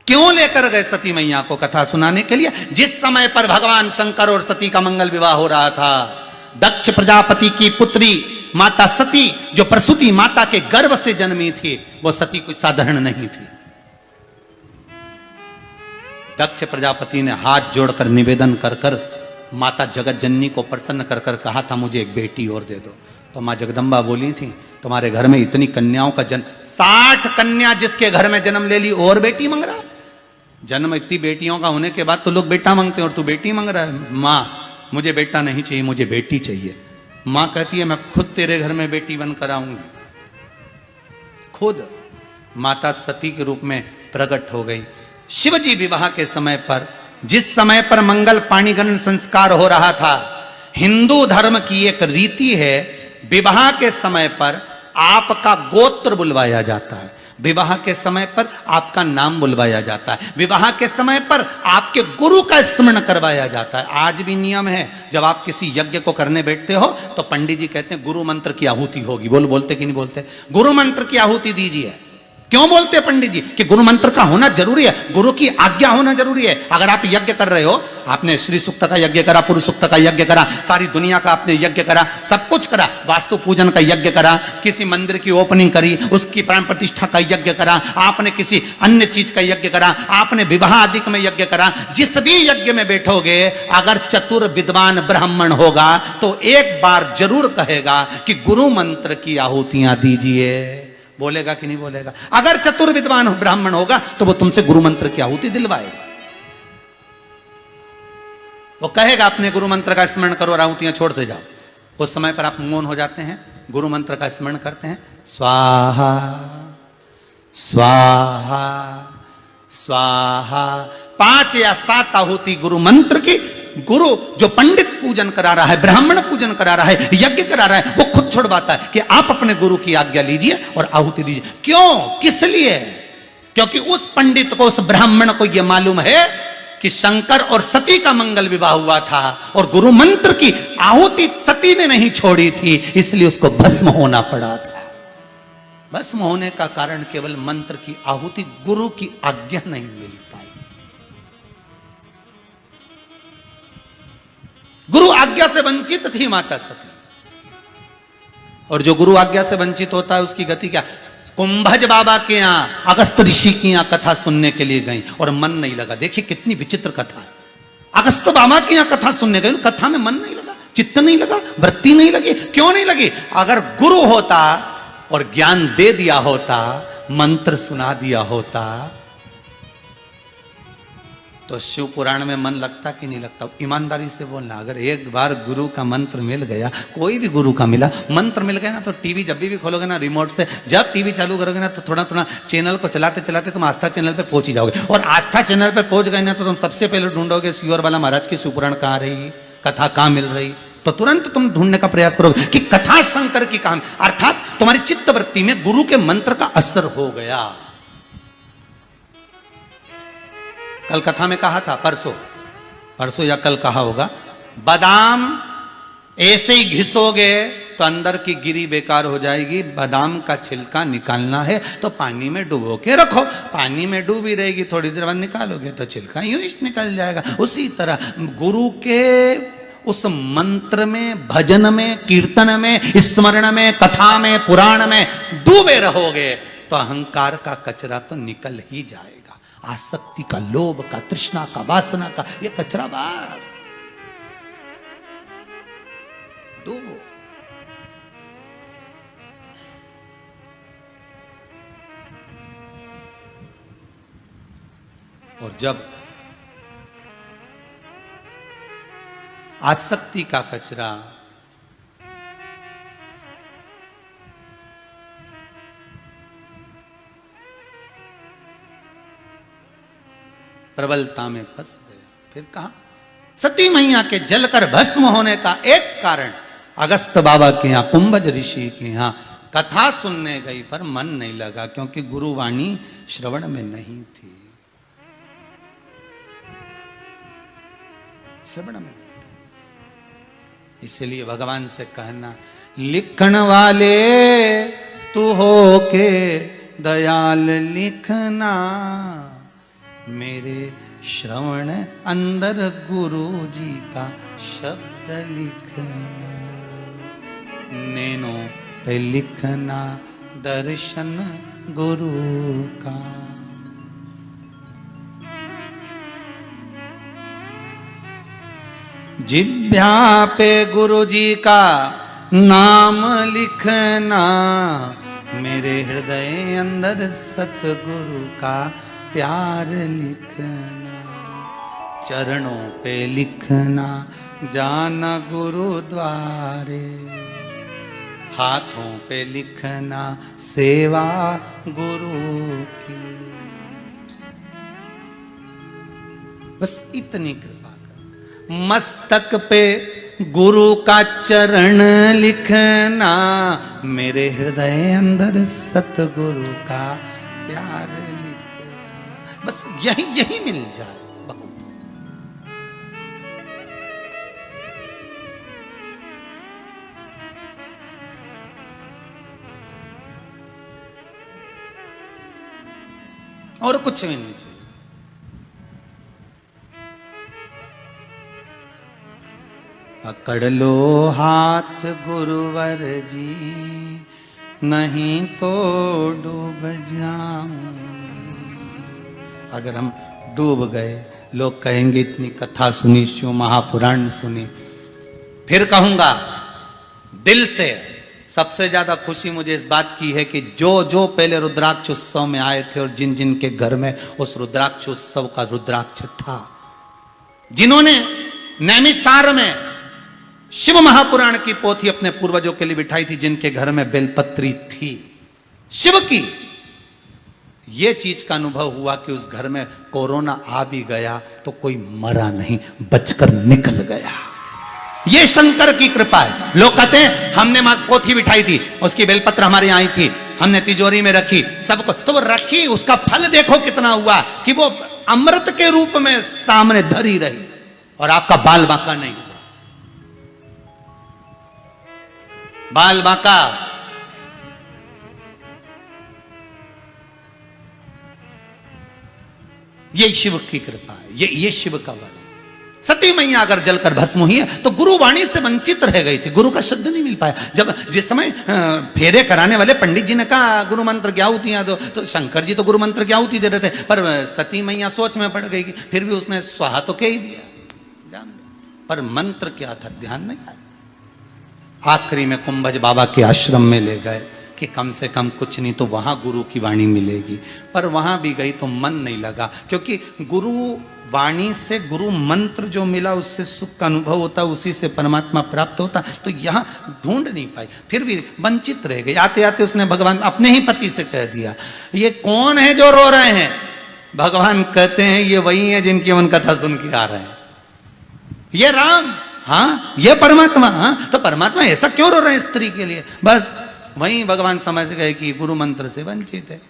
क्यों लेकर गए सती मैया को कथा सुनाने के लिए? जिस समय पर भगवान शंकर और सती का मंगल विवाह हो रहा था, दक्ष प्रजापति की पुत्री माता सती, जो प्रसूति माता के गर्भ से जन्मी थी, वो सती कोई साधारण नहीं थी। दक्ष प्रजापति ने हाथ जोड़कर निवेदन कर कर माता जगत जननी को प्रसन्न कर कर कहा था, मुझे एक बेटी और दे दो। तो मां जगदम्बा बोली थी, तुम्हारे घर में इतनी कन्याओं का जन्म, 60 कन्या जिसके घर में जन्म ले ली और बेटी मांग रहा। जन्म इतनी बेटियों का होने के बाद तो लोग बेटा मांगते हैं और तू बेटी मांग रहा है। मां, मुझे बेटा नहीं चाहिए, मुझे बेटी चाहिए। मां कहती है, मैं खुद तेरे घर में बेटी बनकर आऊंगी। खुद माता सती के रूप में प्रकट हो गई। शिवजी विवाह के समय पर, जिस समय पर मंगल पाणिग्रहण संस्कार हो रहा था, हिंदू धर्म की एक रीति है, विवाह के समय पर आपका गोत्र बुलवाया जाता है, विवाह के समय पर आपका नाम बुलवाया जाता है, विवाह के समय पर आपके गुरु का स्मरण करवाया जाता है। आज भी नियम है, जब आप किसी यज्ञ को करने बैठते हो तो पंडित जी कहते हैं गुरु मंत्र की आहुति होगी। बोलते कि नहीं बोलते? गुरु मंत्र की आहुति दीजिए। क्यों बोलते हैं पंडित जी कि गुरु मंत्र का होना जरूरी है, गुरु की आज्ञा होना जरूरी है। अगर आप यज्ञ कर रहे हो, आपने श्री सूक्त का यज्ञ करा, पुरुष सूक्त का यज्ञ करा, सारी दुनिया का आपने यज्ञ करा, सब कुछ करा, वास्तु पूजन का यज्ञ करा, किसी मंदिर की ओपनिंग करी, उसकी प्राण प्रतिष्ठा का यज्ञ करा, आपने किसी अन्य चीज का यज्ञ करा, आपने विवाह आदि में यज्ञ करा, जिस भी यज्ञ में बैठोगे, अगर चतुर विद्वान ब्राह्मण होगा तो एक बार जरूर कहेगा कि गुरु मंत्र की आहुतियां दीजिए। बोलेगा कि नहीं बोलेगा? अगर चतुर विद्वान ब्राह्मण होगा तो वो तुमसे गुरु मंत्र की आहुति दिलवाएगा। वो कहेगा अपने गुरु मंत्र का स्मरण करो और आहुतियां छोड़ते जाओ। उस समय पर आप मौन हो जाते हैं, गुरु मंत्र का स्मरण करते हैं, स्वाहा स्वाहा स्वाहा, 5 या 7 आहुति गुरु मंत्र की। गुरु जो पंडित पूजन करा रहा है, ब्राह्मण पूजन करा रहा है, यज्ञ करा रहा है, वो खुद छुड़वाता है कि आप अपने गुरु की आज्ञा लीजिए और आहुति दीजिए। क्यों? किस लिए? क्योंकि उस पंडित को, उस ब्राह्मण को यह मालूम है कि शंकर और सती का मंगल विवाह हुआ था और गुरु मंत्र की आहुति सती ने नहीं छोड़ी थी, इसलिए उसको भस्म होना पड़ा था। भस्म होने का कारण केवल मंत्र की आहुति, गुरु की आज्ञा नहीं मिल पाई। गुरु आज्ञा से वंचित थी माता सती, और जो गुरु आज्ञा से वंचित होता है उसकी गति क्या? कुंभज बाबा के यहां, अगस्त ऋषि की यहां कथा सुनने के लिए गई और मन नहीं लगा। देखिए कितनी विचित्र कथा है। अगस्त बाबा की यहां कथा सुनने गई, कथा में मन नहीं लगा, चित्त नहीं लगा, वृत्ति नहीं लगी। क्यों नहीं लगी? अगर गुरु होता और ज्ञान दे दिया होता, मंत्र सुना दिया होता, तो शिव पुराण में मन लगता कि नहीं लगता? ईमानदारी से बोलना, अगर एक बार गुरु का मंत्र मिल गया, कोई भी गुरु का मिला मंत्र मिल गया ना, तो टीवी जब भी खोलोगे ना, रिमोट से जब टीवी चालू करोगे ना, तो थोड़ा थोड़ा चैनल को चलाते चलाते तुम आस्था चैनल पे पहुंच ही जाओगे। और आस्था चैनल पे पहुंच गए ना, तो तुम सबसे पहले ढूंढोगे सियोर वाला महाराज की शिवपुराण कहाँ रही, कथा कहाँ मिल रही, तो तुरंत तुम ढूंढने का प्रयास करोगे कि कथा शंकर की कहानी, अर्थात तुम्हारी चित्त वृत्ति में गुरु के मंत्र का असर हो गया। कल कथा में कहा था, परसों या कल कहा होगा, बादाम ऐसे ही घिसोगे तो अंदर की गिरी बेकार हो जाएगी। बादाम का छिलका निकालना है तो पानी में डुबो के रखो, पानी में डूबी रहेगी, थोड़ी देर बाद निकालोगे तो छिलका यूं ही निकल जाएगा। उसी तरह गुरु के उस मंत्र में, भजन में, कीर्तन में, स्मरण में, कथा में, पुराण में डूबे रहोगे तो अहंकार का कचरा तो निकल ही जाएगा। आसक्ति का, लोभ का, तृष्णा का, वासना का ये कचरा बाहर डूबो। और जब आसक्ति का कचरा प्रबलता में फंस गए, फिर कहा सती मैया के जलकर भस्म होने का एक कारण अगस्त बाबा के यहां, कुंभज ऋषि के यहां कथा सुनने गई पर मन नहीं लगा, क्योंकि गुरुवाणी श्रवण में नहीं थी, श्रवण में नहीं थी। इसलिए भगवान से कहना, लिखण वाले तू हो के दयाल लिखना, मेरे श्रवण अंदर गुरु जी का शब्द लिखना, नैनों पे लिखना दर्शन गुरु का। जिह्वा पे गुरु जी का नाम लिखना, मेरे हृदय अंदर सतगुरु का प्यार लिखना, चरणों पे लिखना जाना गुरुद्वारे, हाथों पे लिखना सेवा गुरु की। बस इतनी कृपा कर। मस्तक पे गुरु का चरण लिखना, मेरे हृदय अंदर सतगुरु का प्यार लिखना। बस यही यही मिल जाए बहुत। और कुछ भी नहीं चाहिए। पकड़ लो हाथ गुरुवर जी, नहीं तो डूब जाऊंगी। अगर हम डूब गए, लोग कहेंगे इतनी कथा सुनी, शिव महापुराण सुनी, फिर कहूंगा दिल से सबसे ज्यादा खुशी मुझे इस बात की है कि जो जो पहले रुद्राक्ष उत्सव में आए थे और जिन जिन के घर में उस रुद्राक्ष उत्सव का रुद्राक्ष था, जिन्होंने नैमिषारण्य में शिव महापुराण की पोथी अपने पूर्वजों के लिए बिठाई थी, जिनके घर में बेलपत्री थी शिव की, ये चीज का अनुभव हुआ कि उस घर में कोरोना आ भी गया तो कोई मरा नहीं, बचकर निकल गया। ये शंकर की कृपा है। लोग कहते हैं हमने मां पोथी बिठाई थी, उसकी बेलपत्र हमारे यहाँ आई थी, हमने तिजोरी में रखी, सबको तो वो रखी, उसका फल देखो कितना हुआ कि वो अमृत के रूप में सामने धरी रही और आपका बाल बांका नहीं हुआ। बाल बांका ये शिव की कृपा है, ये शिव का बल। सती मैया अगर जलकर भस्म हुई है तो गुरुवाणी से वंचित रह गई थी, गुरु का शब्द नहीं मिल पाया। जब जिस समय फेरे कराने वाले पंडित जी ने कहा गुरु मंत्र क्या होती है, तो शंकर जी तो गुरु मंत्र क्या होती दे रहे थे, पर सती मैया सोच में पड़ गई, फिर भी उसने स्वाहा तो कह ही दिया, जान, पर मंत्र क्या था ध्यान नहीं आया। आखिरी में कुंभज बाबा के आश्रम में ले गए कि कम से कम कुछ नहीं तो वहां गुरु की वाणी मिलेगी, पर वहां भी गई तो मन नहीं लगा, क्योंकि गुरु वाणी से गुरु मंत्र जो मिला उससे सुख का अनुभव होता, उसी से परमात्मा प्राप्त होता, तो यहां ढूंढ नहीं पाई, फिर भी वंचित रह गई। आते आते उसने भगवान अपने ही पति से कह दिया, ये कौन है जो रो रहे हैं? भगवान कहते हैं ये वही है जिनकी हम कथा सुन के आ रहे हैं, ये राम, हाँ ये परमात्मा, हाँ तो परमात्मा ऐसा क्यों रो रहे हैं स्त्री के लिए? बस वहीं भगवान समझ गए कि गुरु मंत्र से वंचित है।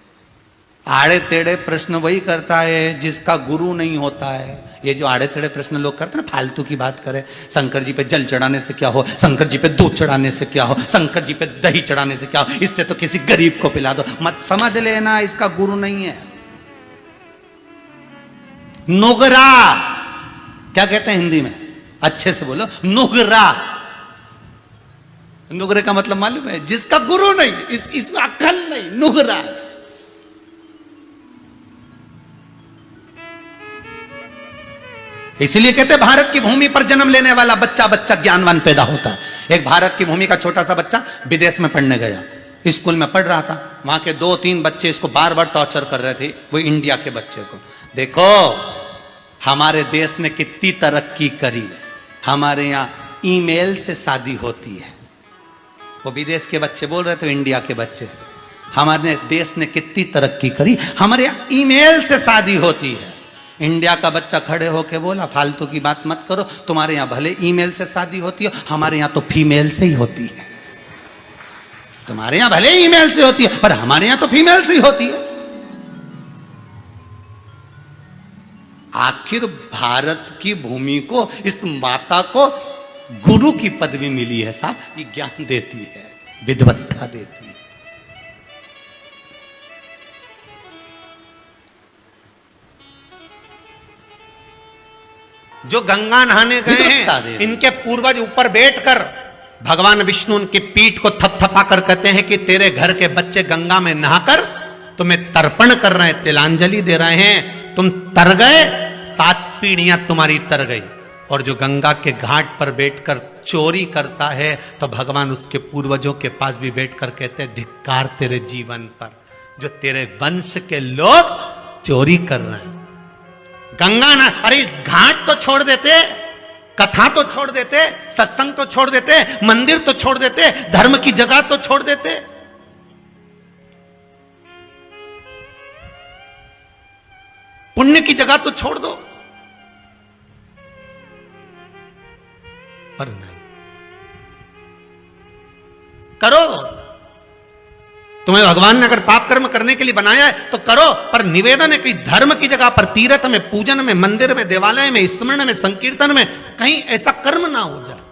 आड़े टेढ़े प्रश्न वही करता है जिसका गुरु नहीं होता है। ये जो आड़े टेढ़े प्रश्न लोग करते हैं ना, फालतू की बात करें, शंकर जी पे जल चढ़ाने से क्या हो, शंकर जी पे दूध चढ़ाने से क्या हो, शंकर जी पे दही चढ़ाने से क्या हो, इससे तो किसी गरीब को पिला दो, मत समझ लेना इसका गुरु नहीं है। नुगरा क्या कहते हैं हिंदी में? अच्छे से बोलो, नुगरा। नुगरे का मतलब मालूम है? जिसका गुरु नहीं, इसमें अक्ल नहीं, नुगरा। इसलिए कहते हैं भारत की भूमि पर जन्म लेने वाला बच्चा बच्चा ज्ञानवान पैदा होता है। एक भारत की भूमि का छोटा सा बच्चा विदेश में पढ़ने गया, स्कूल में पढ़ रहा था, वहां के 2-3 बच्चे इसको बार बार टॉर्चर कर रहे थे, वो इंडिया के बच्चे को। देखो हमारे देश ने कितनी तरक्की करी, हमारे यहाँ ईमेल से शादी होती है। वो विदेश के बच्चे बोल रहे थे इंडिया के बच्चे से, हमारे देश ने कितनी तरक्की करी, हमारे यहाँ ईमेल से शादी होती है। इंडिया का बच्चा खड़े होके बोला फालतू की बात मत करो, तुम्हारे यहाँ भले ईमेल से शादी होती हो, हमारे यहाँ तो फीमेल से ही होती है। तुम्हारे यहाँ भले ईमेल से होती है पर हमारे यहाँ तो फीमेल से ही होती है। आखिर भारत की भूमि को, इस माता को गुरु की पदवी मिली है साहब, ये ज्ञान देती है, विद्वत्ता देती है। जो गंगा नहाने गए हैं, इनके पूर्वज ऊपर बैठकर भगवान विष्णु उनकी पीठ को थपथपा कर कहते हैं कि तेरे घर के बच्चे गंगा में नहाकर तुम्हें तर्पण कर रहे हैं, तिलांजलि दे रहे हैं। तुम तर गए, 7 पीढ़ियां तुम्हारी तर गई। और जो गंगा के घाट पर बैठकर चोरी करता है तो भगवान उसके पूर्वजों के पास भी बैठकर कहते हैं धिक्कार तेरे जीवन पर, जो तेरे वंश के लोग चोरी कर रहे हैं। गंगा ना, अरे घाट तो छोड़ देते, कथा तो छोड़ देते, सत्संग तो छोड़ देते, मंदिर तो छोड़ देते, धर्म की जगह तो छोड़ देते। पुण्य की जगह तो छोड़ दो, पर नहीं करो। तुम्हें भगवान ने अगर पाप कर्म करने के लिए बनाया है तो करो, पर निवेदन है कि धर्म की जगह पर, तीर्थ में, पूजन में, मंदिर में, देवालय में, स्मरण में, संकीर्तन में कहीं ऐसा कर्म ना हो जाए।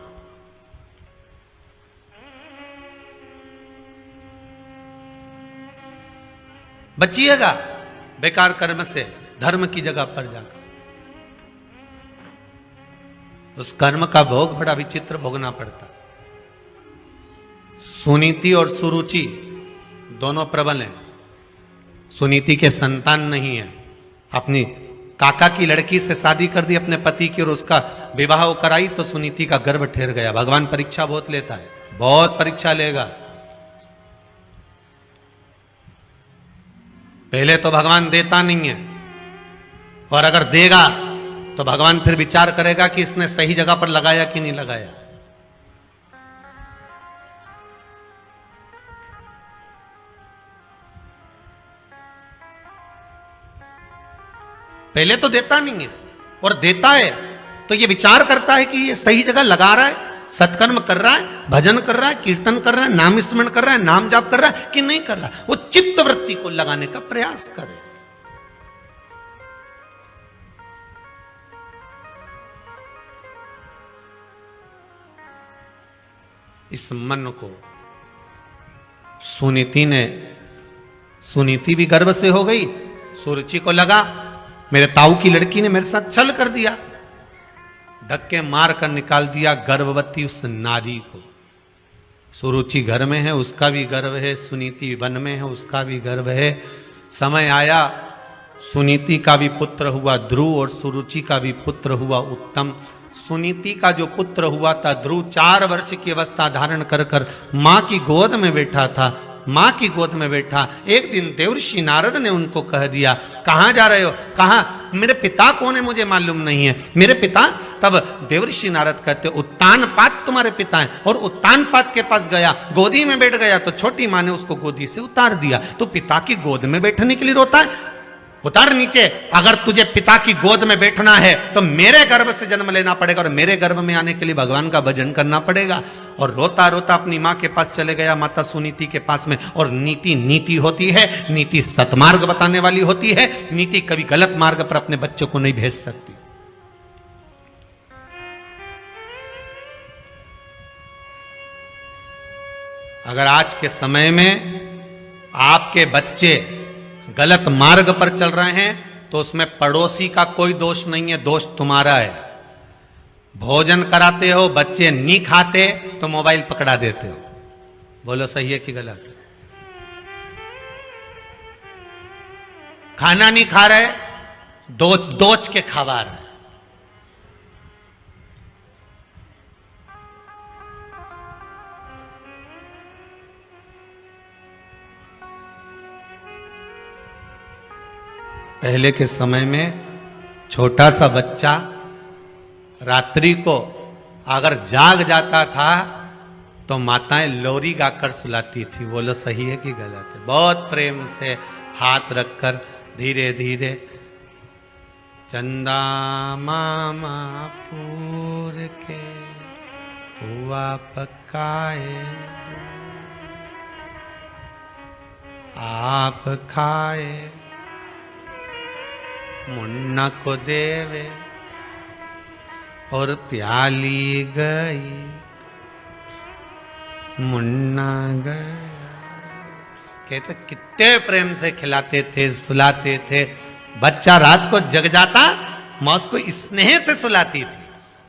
बचिएगा बेकार कर्म से, धर्म की जगह पर जाकर। उस कर्म का भोग बड़ा विचित्र भोगना पड़ता। सुनीति और सुरुचि दोनों प्रबल हैं। सुनीति के संतान नहीं है, अपनी काका की लड़की से शादी कर दी अपने पति की और उसका विवाह कराई तो सुनीति का गर्भ ठहर गया। भगवान परीक्षा बहुत लेता है, बहुत परीक्षा लेगा। पहले तो भगवान देता नहीं है, और अगर देगा तो भगवान फिर विचार करेगा कि इसने सही जगह पर लगाया कि नहीं लगाया। पहले तो देता नहीं है, और देता है तो ये विचार करता है कि ये सही जगह लगा रहा है, सत्कर्म कर रहा है, भजन कर रहा है, कीर्तन कर रहा है, नाम स्मरण कर रहा है, नाम जाप कर रहा है कि नहीं कर रहा है। वो चित्त वृत्ति को लगाने का प्रयास करे। इस मन को सुनीति भी गर्व से हो गई। सुरुचि को लगा मेरे ताऊ की लड़की ने मेरे साथ छल कर दिया, धक्के मार कर निकाल दिया गर्भवती उस नारी को। सुरुचि घर में है, उसका भी गर्व है, सुनीति वन में है, उसका भी गर्व है। समय आया, सुनीति का भी पुत्र हुआ ध्रुव और सुरुचि का भी पुत्र हुआ उत्तम। सुनीति का जो पुत्र हुआ था ध्रुव 4 वर्ष की अवस्था धारण कर कर मां की गोद में बैठा था। मां की गोद में बैठा, एक दिन देवर्षि नारद ने उनको कह दिया, कहां जा रहे हो? कहा मेरे पिता कौन है मुझे मालूम नहीं है। मेरे पिता? तब देवर्षि नारद कहते उत्तानपाद तुम्हारे पिता हैं। और उत्तानपाद के पास गया, गोदी में बैठ गया तो छोटी मां ने उसको गोदी से उतार दिया। तो पिता की गोद में बैठने के लिए रोता है? उतार नीचे। अगर तुझे पिता की गोद में बैठना है तो मेरे गर्भ से जन्म लेना पड़ेगा, और मेरे गर्भ में आने के लिए भगवान का भजन करना पड़ेगा। और रोता रोता अपनी मां के पास चले गया, माता सुनीति के पास में। और नीति होती है, नीति सतमार्ग बताने वाली होती है। नीति कभी गलत मार्ग पर अपने बच्चों को नहीं भेज सकती। अगर आज के समय में आपके बच्चे गलत मार्ग पर चल रहे हैं तो उसमें पड़ोसी का कोई दोष नहीं है, दोष तुम्हारा है। भोजन कराते हो, बच्चे नहीं खाते तो मोबाइल पकड़ा देते हो। बोलो सही है कि गलत है? खाना नहीं खा रहे, दोच दोच के खवा रहे। पहले के समय में छोटा सा बच्चा रात्रि को अगर जाग जाता था तो माताएं लोरी गाकर सुलाती थी। बोलो सही है कि गलत है? बहुत प्रेम से हाथ रखकर धीरे धीरे, चंदा मामा पूर के पुआ पकाए आप खाए, मुन्ना को देवे और प्याली गई, मुन्ना गया। कहते कितने प्रेम से खिलाते थे, सुलाते थे। बच्चा रात को जग जाता, मां उसको स्नेह से सुलाती थी।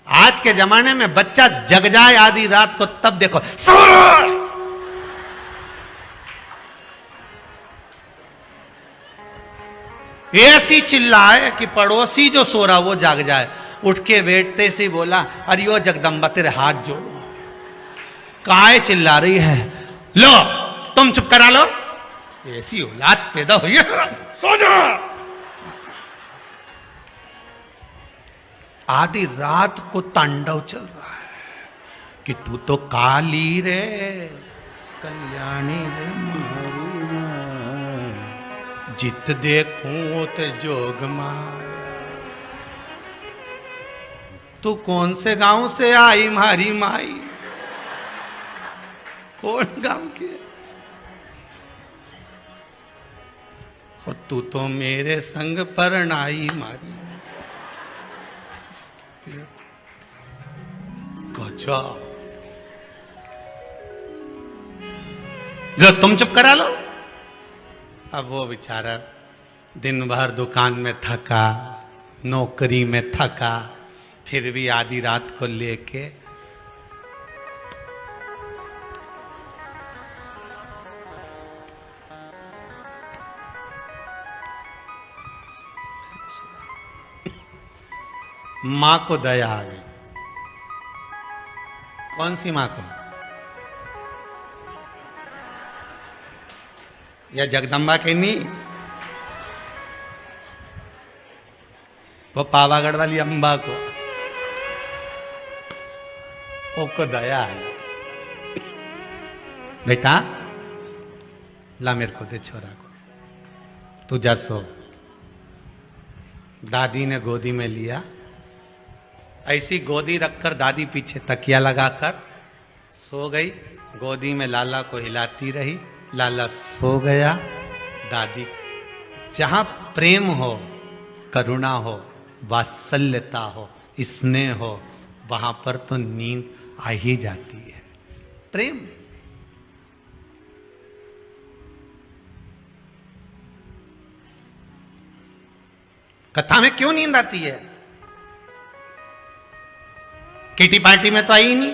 आज के जमाने में बच्चा जग जाए आधी रात को, तब देखो ऐसी चिल्लाए कि पड़ोसी जो सो रहा वो जाग जाए। उठ के बैठते से बोला, अरे ओ जगदम्बा तेरे हाथ जोड़ो, काय चिल्ला रही है? लो तुम चुप करा लो, ऐसी औलाद पैदा हुई है, सो जा। आधी रात को तांडव चल रहा है कि तू तो काली रे कल्याणी रे जित देखूं ते जोग मार। तू कौन से गांव से आई मारी माई? कौन गांव के? और तू तो मेरे संग परनाई मारी। गजब। लो तुम चुप करा लो। अब वो बेचारा दिन भर दुकान में थका, नौकरी में थका, फिर भी आधी रात को लेके मां को दया आ गई। कौन सी मां को? या जगदम्बा के नहीं, वो पावागढ़ वाली अंबा को, ओको दया आ गई। बेटा ला मेरे को दे छोरा को, तू जा सो। दादी ने गोदी में लिया, ऐसी गोदी रखकर दादी पीछे तकिया लगाकर सो गई। गोदी में लाला को हिलाती रही, लाला सो गया। दादी, जहां प्रेम हो, करुणा हो, वात्सल्यता हो, स्नेह हो, वहां पर तो नींद आ ही जाती है। प्रेम। कथा में क्यों नींद आती है? किटी पार्टी में तो आई ही नहीं,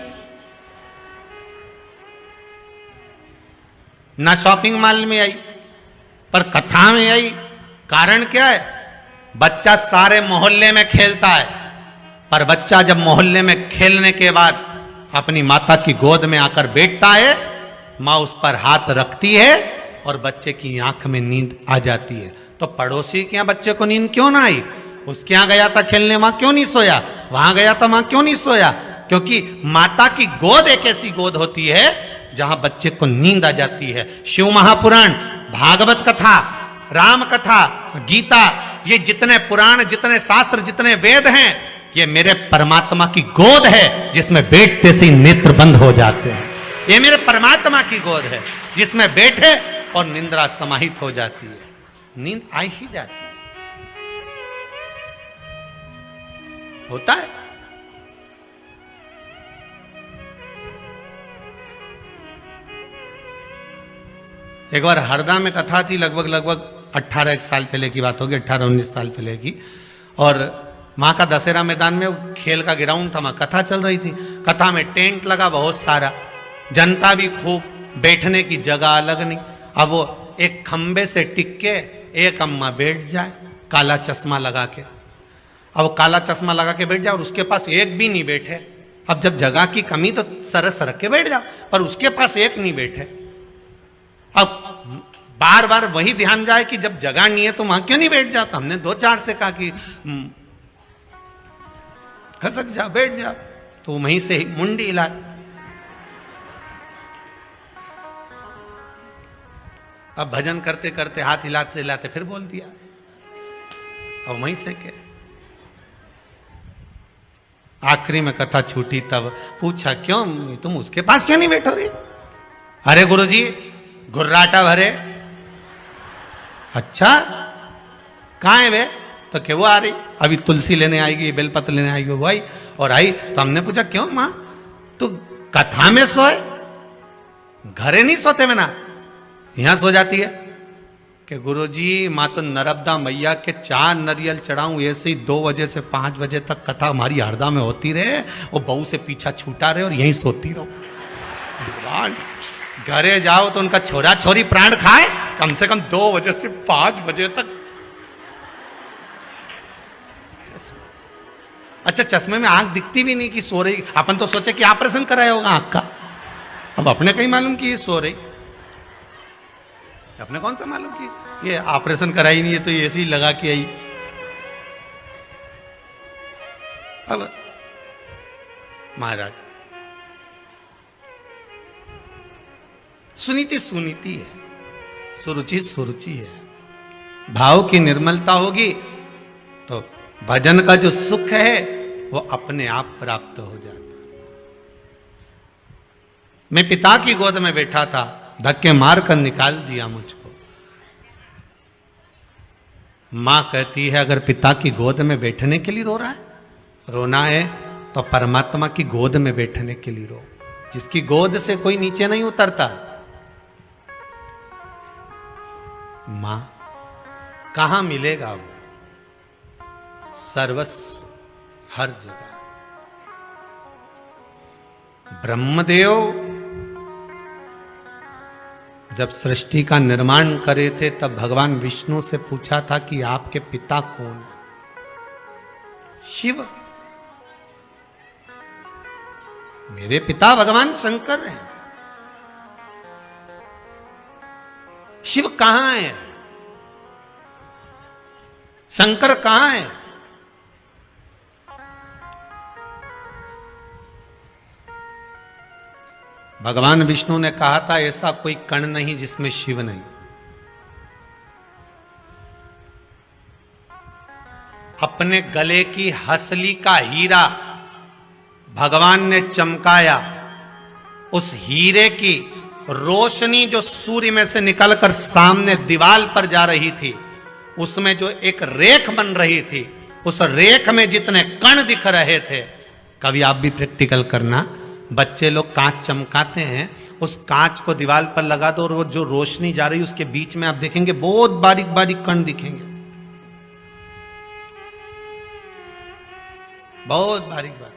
ना शॉपिंग मॉल में आई, पर कथा में आई। कारण क्या है? बच्चा सारे मोहल्ले में खेलता है, पर बच्चा जब मोहल्ले में खेलने के बाद अपनी माता की गोद में आकर बैठता है, मां उस पर हाथ रखती है और बच्चे की आंख में नींद आ जाती है। तो पड़ोसी के यहां बच्चे को नींद क्यों ना आई? उसके यहां गया था खेलने, वहां क्यों नहीं सोया? वहां गया था, वहां क्यों नहीं सोया? क्योंकि माता की गोद एक ऐसी गोद होती है जहां बच्चे को नींद आ जाती है। शिव महापुराण, भागवत कथा, राम कथा, गीता, ये जितने पुराण, जितने शास्त्र, जितने वेद हैं, ये मेरे परमात्मा की गोद है जिसमें बैठते से नेत्र बंद हो जाते हैं। ये मेरे परमात्मा की गोद है जिसमें बैठे और निंद्रा समाहित हो जाती है, नींद आ ही जाती है। होता है। एक बार हरदा में कथा थी, लगभग 18 साल पहले की बात होगी, 18-19 साल पहले की। और वहां का दशहरा मैदान में खेल का ग्राउंड था, वहां कथा चल रही थी। कथा में टेंट लगा बहुत सारा, जनता भी खूब, बैठने की जगह अलग नहीं। अब वो एक खंबे से टिक के एक अम्मा बैठ जाए काला चश्मा लगा के, अब वो काला चश्मा लगा के बैठ जाए और उसके पास एक भी नहीं बैठे। अब जब जगह की कमी तो सरक सरक के बैठ जाओ, पर उसके पास एक नहीं बैठे। अब बार बार वही ध्यान जाए कि जब जगह नहीं है तो वहां क्यों नहीं बैठ जाता। हमने 2-4 से कहा कि खसक जा, बैठ जा, तो वहीं से ही मुंडी हिला। अब भजन करते करते हाथ हिलाते हिलाते फिर बोल दिया, अब वहीं से क्या। आखिरी में कथा छूटी तब पूछा, क्यों तुम उसके पास क्यों नहीं बैठो रे? अरे गुरुजी गुर्राटा भरे। अच्छा कहाँ है वे? तो क्या वो आ रही, अभी तुलसी लेने आएगी, बेलपत्र लेने आएगी। वो आई और आई तो हमने पूछा, क्यों माँ तू कथा में सोए, घरे नहीं सोते में ना, यहां सो जाती है? कि गुरुजी माँ तो नर्मदा मैया के 4 नरियल चढ़ाऊं, ऐसे ही 2 बजे से 5 बजे तक कथा हमारी हरदा में होती रहे, वो बहू से पीछा छूटा रहे और यहीं सोती रहो। घरे जाओ तो उनका छोरा छोरी प्राण खाए, कम से कम 2 बजे से 5 बजे तक। अच्छा चश्मे में आंख दिखती भी नहीं कि सो रही। अपन तो सोचे कि ऑपरेशन कराया होगा आंख का, अब अपने कहीं मालूम कि ये सो रही। अपने कौन सा मालूम कि ये ऑपरेशन कराई नहीं है, तो ये ऐसे ही लगा के आई। अब महाराज सुनीति सुनीति है, सुरुचि सुरुचि है। भाव की निर्मलता होगी तो भजन का जो सुख है वो अपने आप प्राप्त हो जाता। मैं पिता की गोद में बैठा था, धक्के मार कर निकाल दिया मुझको। मां कहती है अगर पिता की गोद में बैठने के लिए रो रहा है, रोना है तो परमात्मा की गोद में बैठने के लिए रो, जिसकी गोद से कोई नीचे नहीं उतरता। मां कहां मिलेगा वो? सर्वस्व हर जगह। ब्रह्मदेव जब सृष्टि का निर्माण करे थे तब भगवान विष्णु से पूछा था कि आपके पिता कौन है? शिव। मेरे पिता भगवान शंकर हैं। शिव कहां है? शंकर कहां है? भगवान विष्णु ने कहा था ऐसा कोई कण नहीं जिसमें शिव नहीं। अपने गले की हसली का हीरा भगवान ने चमकाया, उस हीरे की रोशनी जो सूर्य में से निकलकर सामने दीवार पर जा रही थी, उसमें जो एक रेख बन रही थी, उस रेख में जितने कण दिख रहे थे, कभी आप भी प्रैक्टिकल करना, बच्चे लोग कांच चमकाते हैं, उस कांच को दीवार पर लगा दो और वो जो रोशनी जा रही है उसके बीच में आप देखेंगे बहुत बारीक बारीक कण दिखेंगे, बहुत बारीक बारीक।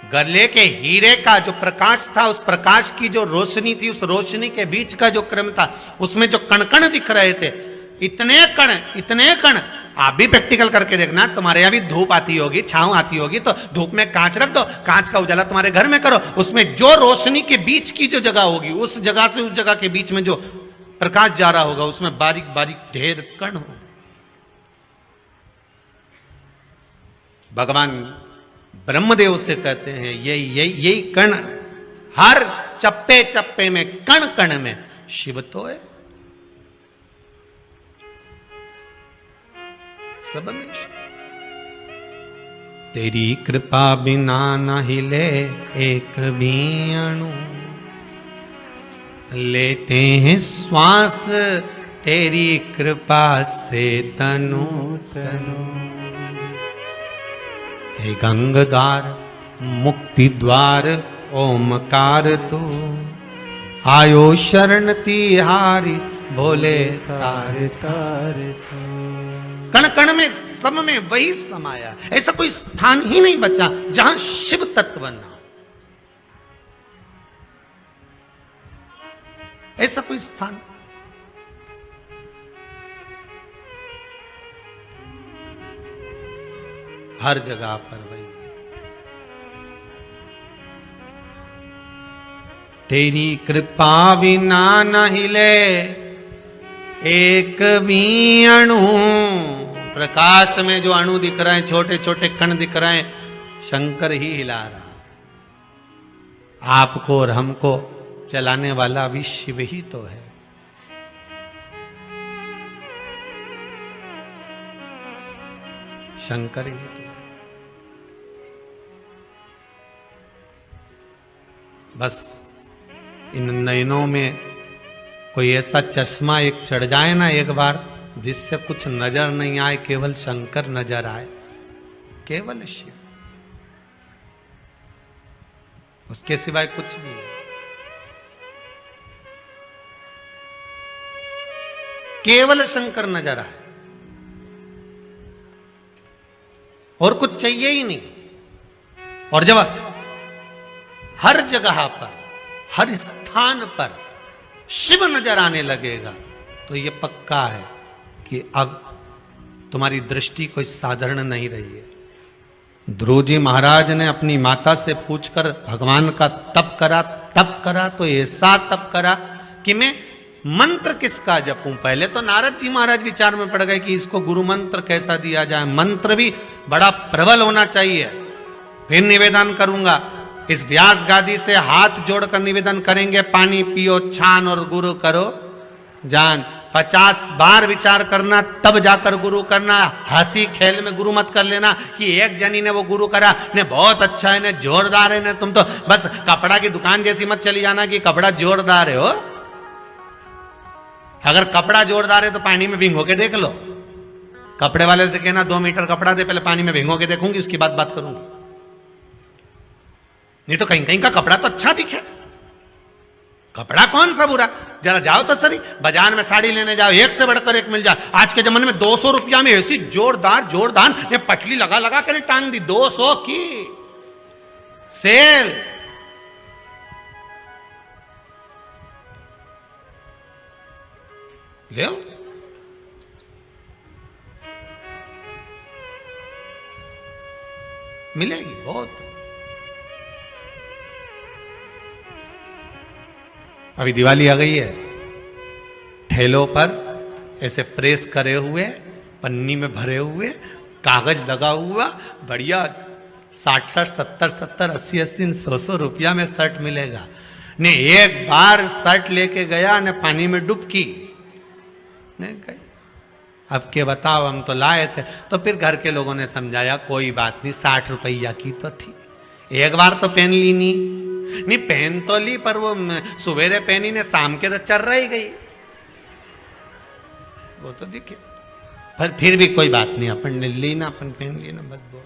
गले के हीरे का जो प्रकाश था, उस प्रकाश की जो रोशनी थी, उस रोशनी के बीच का जो क्रम था, उसमें जो कण कण दिख रहे थे, इतने कण। आप भी प्रैक्टिकल करके देखना, तुम्हारे यहां भी धूप आती होगी, छांव आती होगी, तो धूप में कांच रख दो, कांच का उजाला तुम्हारे घर में करो, उसमें जो रोशनी के बीच की जो जगह होगी, उस जगह से उस जगह के बीच में जो प्रकाश जा रहा होगा, उसमें बारीक बारीक ढेर कण हो। भगवान ब्रह्मदेव से कहते हैं यही कण, हर चप्पे चप्पे में, कण कण में शिव तो है, सब में। तेरी कृपा बिना न हिले एक भी अणु, लेते हैं श्वास तेरी कृपा से तनु तनु। हे गंगाधार मुक्ति द्वार ओमकार तू, आयो शरण तिहारी भोले तार तार। कण कण में सब में वही समाया। ऐसा कोई स्थान ही नहीं बचा जहां शिव तत्व ना हो। ऐसा कोई स्थान हर जगह पर वही। तेरी कृपा बिना न हिले एक भी अणु। प्रकाश में जो अणु दिख रहे हैं, छोटे छोटे कण दिख रहे हैं, शंकर ही हिला रहा। आपको और हमको चलाने वाला भी शिव ही तो है। शंकर ही तो है। बस इन नयनों में कोई ऐसा चश्मा एक चढ़ जाए ना एक बार, जिससे कुछ नजर नहीं आए, केवल शंकर नजर आए, केवल शिव, उसके सिवाय कुछ भी नहीं। केवल शंकर नजर आए और कुछ चाहिए ही नहीं। और जब हर जगह पर, हर स्थान पर शिव नजर आने लगेगा, तो यह पक्का है कि अब तुम्हारी दृष्टि कोई साधारण नहीं रही है। ध्रुव जी महाराज ने अपनी माता से पूछकर भगवान का तप करा तो ऐसा तप करा कि मैं मंत्र किसका जपूं। पहले तो नारद जी महाराज विचार में पड़ गए कि इसको गुरु मंत्र कैसा दिया जाए, मंत्र भी बड़ा प्रबल होना चाहिए। फिर निवेदन करूंगा, इस व्यास गादी से हाथ जोड़कर निवेदन करेंगे, पानी पियो छान और गुरु करो जान। 50 बार विचार करना तब जाकर गुरु करना। हंसी खेल में गुरु मत कर लेना कि एक जनी ने वो गुरु करा ने बहुत अच्छा है, ने जोरदार है, ने तुम तो बस कपड़ा की दुकान जैसी मत चली जाना कि कपड़ा जोरदार है। हो अगर कपड़ा जोरदार है तो पानी में भिंगो के देख लो। कपड़े वाले से कहना 2 मीटर कपड़ा दे, पहले पानी में भिंगो के देखूंगी, उसकी बात करूंगी। नहीं तो कहीं कहीं का कपड़ा तो अच्छा दिखे। कपड़ा कौन सा बुरा, जरा जाओ तो सही बाजार में साड़ी लेने जाओ, एक से बढ़कर एक मिल जाए। आज के जमाने में 200 रुपया में ऐसी जोरदार ने पटली लगा कर टांग दी। 200 की सेल। ले मिलेगी बहुत। अभी दिवाली आ गई है, ठेलों पर ऐसे प्रेस करे हुए, पन्नी में भरे हुए, कागज लगा हुआ, बढ़िया 60, 70, 80, 100 रुपया में शर्ट मिलेगा। ने एक बार शर्ट लेके गया ने पानी में डुबकी ने गई। अब के बताओ, हम तो लाए थे। तो फिर घर के लोगों ने समझाया कोई बात नहीं, 60 रुपया की तो थी, एक बार तो पहन ली। नहीं पहन तो ली, पर वो सवेरे पहनी ने शाम के तो चल रही गई, वो तो दिखे। पर फिर भी कोई बात नहीं, अपन ने ली ना, अपन पहन ली ना, बस वो।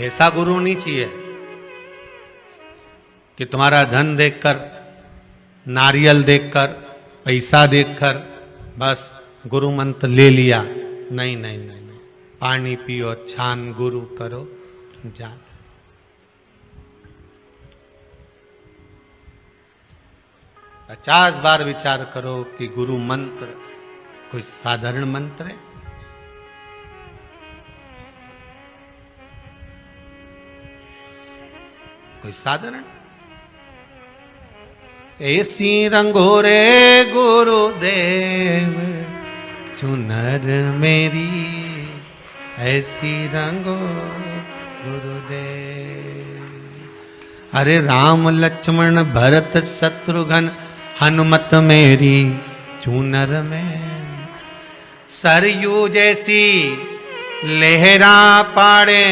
ऐसा गुरु नहीं चाहिए कि तुम्हारा धन देखकर, नारियल देखकर, पैसा देखकर बस गुरु मंत्र ले लिया। नहीं नहीं नहीं नहीं, पानी पियो छान गुरु करो जान। पचास बार विचार करो कि गुरु मंत्र कोई साधारण मंत्र है। कोई साधारण ऐसी रंगोरे गुरुदेव चुनर मेरी, ऐसी रंगो गुरुदेव। अरे राम लक्ष्मण भरत शत्रुघ्न हनुमत मेरी चुनर में, सरयू जैसी लहरा पाड़े,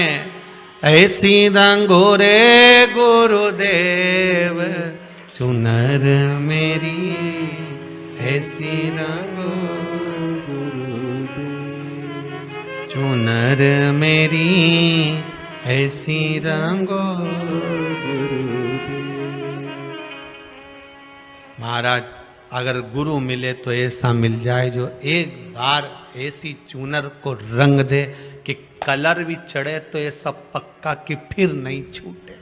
ऐसी रंगोरे गुरुदेव चुनर मेरी, ऐसी रंगो गुरुदेव चुनर मेरी, ऐसी रंगो गुरुदेव। महाराज अगर गुरु मिले तो ऐसा मिल जाए जो एक बार ऐसी चूनर को रंग दे कि कलर भी चढ़े तो ऐसा पक्का कि फिर नहीं छूटे।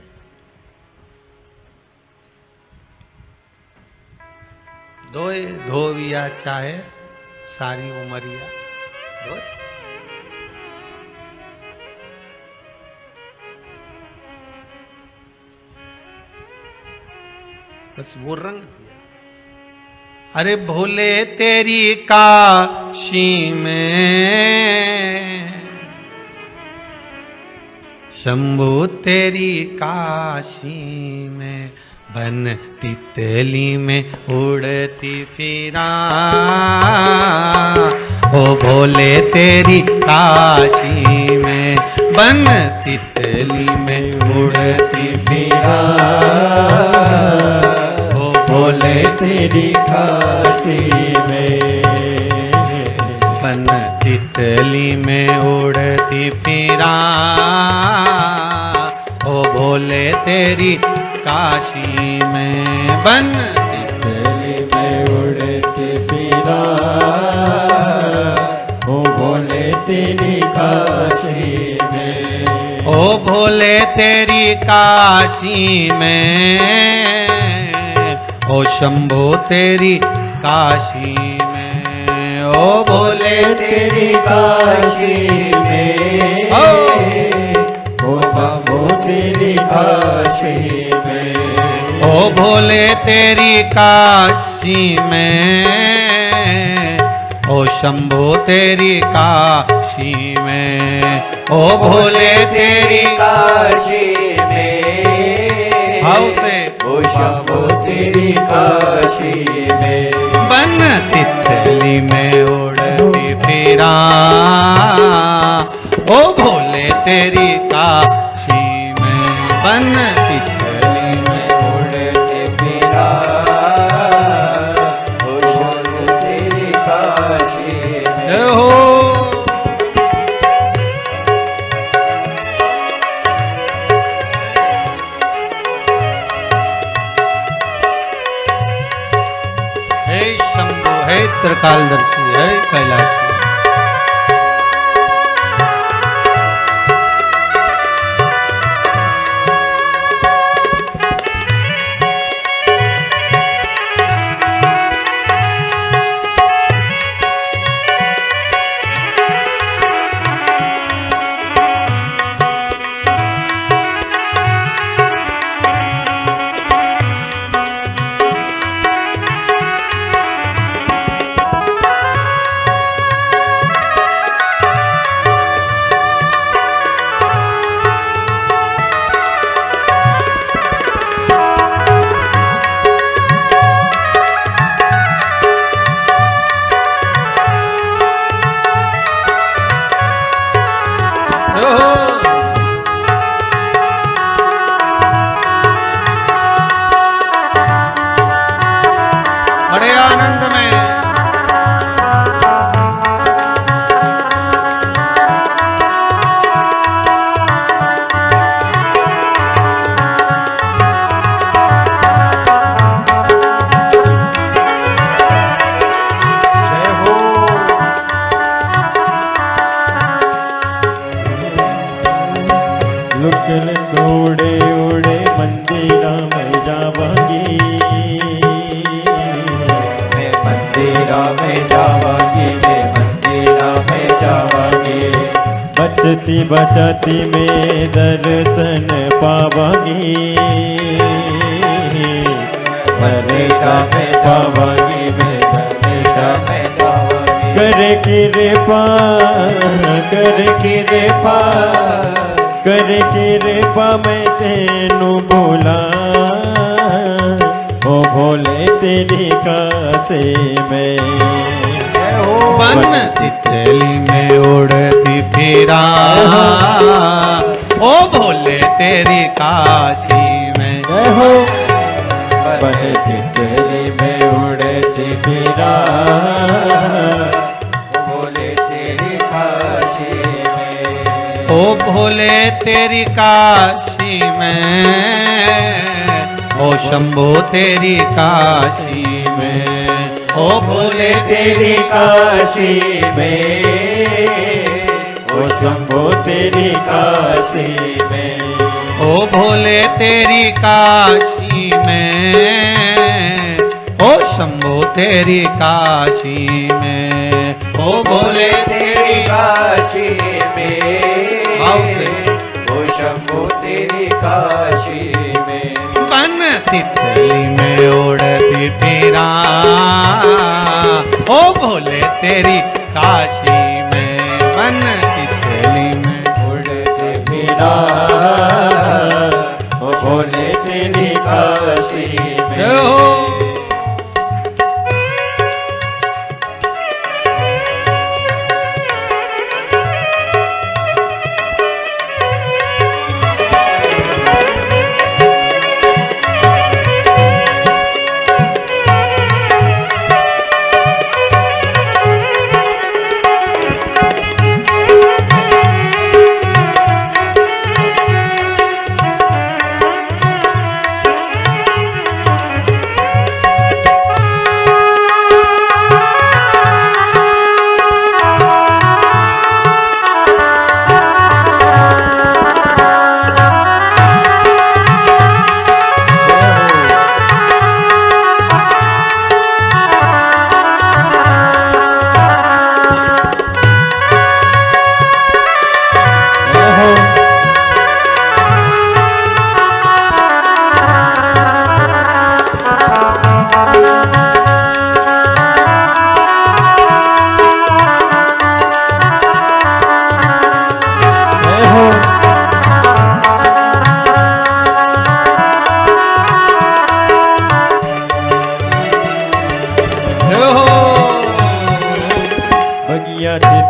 धोए धोविया चाहे सारी उमरिया धोए। बस वो रंग दिया। अरे भोले तेरी काशी में, शंभू तेरी काशी में, बन तितली में उड़ती फिरा। ओ भोले तेरी काशी में, बन तितली में उड़ती फिरा। भोले तेरी काशी में, बन तितली में उड़ती फिरा। ओ भोले तेरी काशी में, बन तितली में उड़ती फिरा। ओ भोले तेरी काशी में, ओ भोले तेरी काशी में, ओ शंभो तेरी काशी में। ओ भोले तेरी काशी में, ओ शंभो तेरी काशी में। ओ भोले तेरी काशी में, ओ शंभो तेरी काशी में। ओ भोले तेरी काशी में, भाव से ओ शंभो तेरी काशी में, बन तितली में उड़ती फिरा। ओ भोले तेरी काशी में, बन तितली में उड़ती फिरा। ओ शंभो तेरी काशी में, जय हो। हे शंभु, हे त्रिकालदर्शी, हे कैलाशी। बड़े आनंद में लुकल उड़े उड़े मंदिरा में जावांगी, मैं मंदिरा में जावांगी, मैं मंदिरा में जावांगी। बचती बचती में दर्शन पावांगी, मंदिरा में पावांगी, मैं मंदिरा में जावांगी। करे कृपा, करे कृपा, करे कृपा मैं तेनू बोला। ओ भोले तेरी काशी में, बन तितली में उड़ती फिरा। ओ भोले तेरी काशी में, जय हो। बन तितली में उड़ती फिरा। भोले तेरी काशी में, ओ भोले तेरी काशी में, ओ शंभो तेरी काशी में। ओ भोले तेरी काशी में, ओ शंभो तेरी काशी में, ओ भोले तेरी काशी में, ओ शंभो तेरी काशी में, ओ भोले तेरी काशी में, भाव से। ओ शंभो तेरी काशी में, बन तितली में उड़ती फिरा, ओ भोले तेरी काशी में, बन तितली में उड़ते फिरा, ओ भोले तेरी काशी में। जय हो।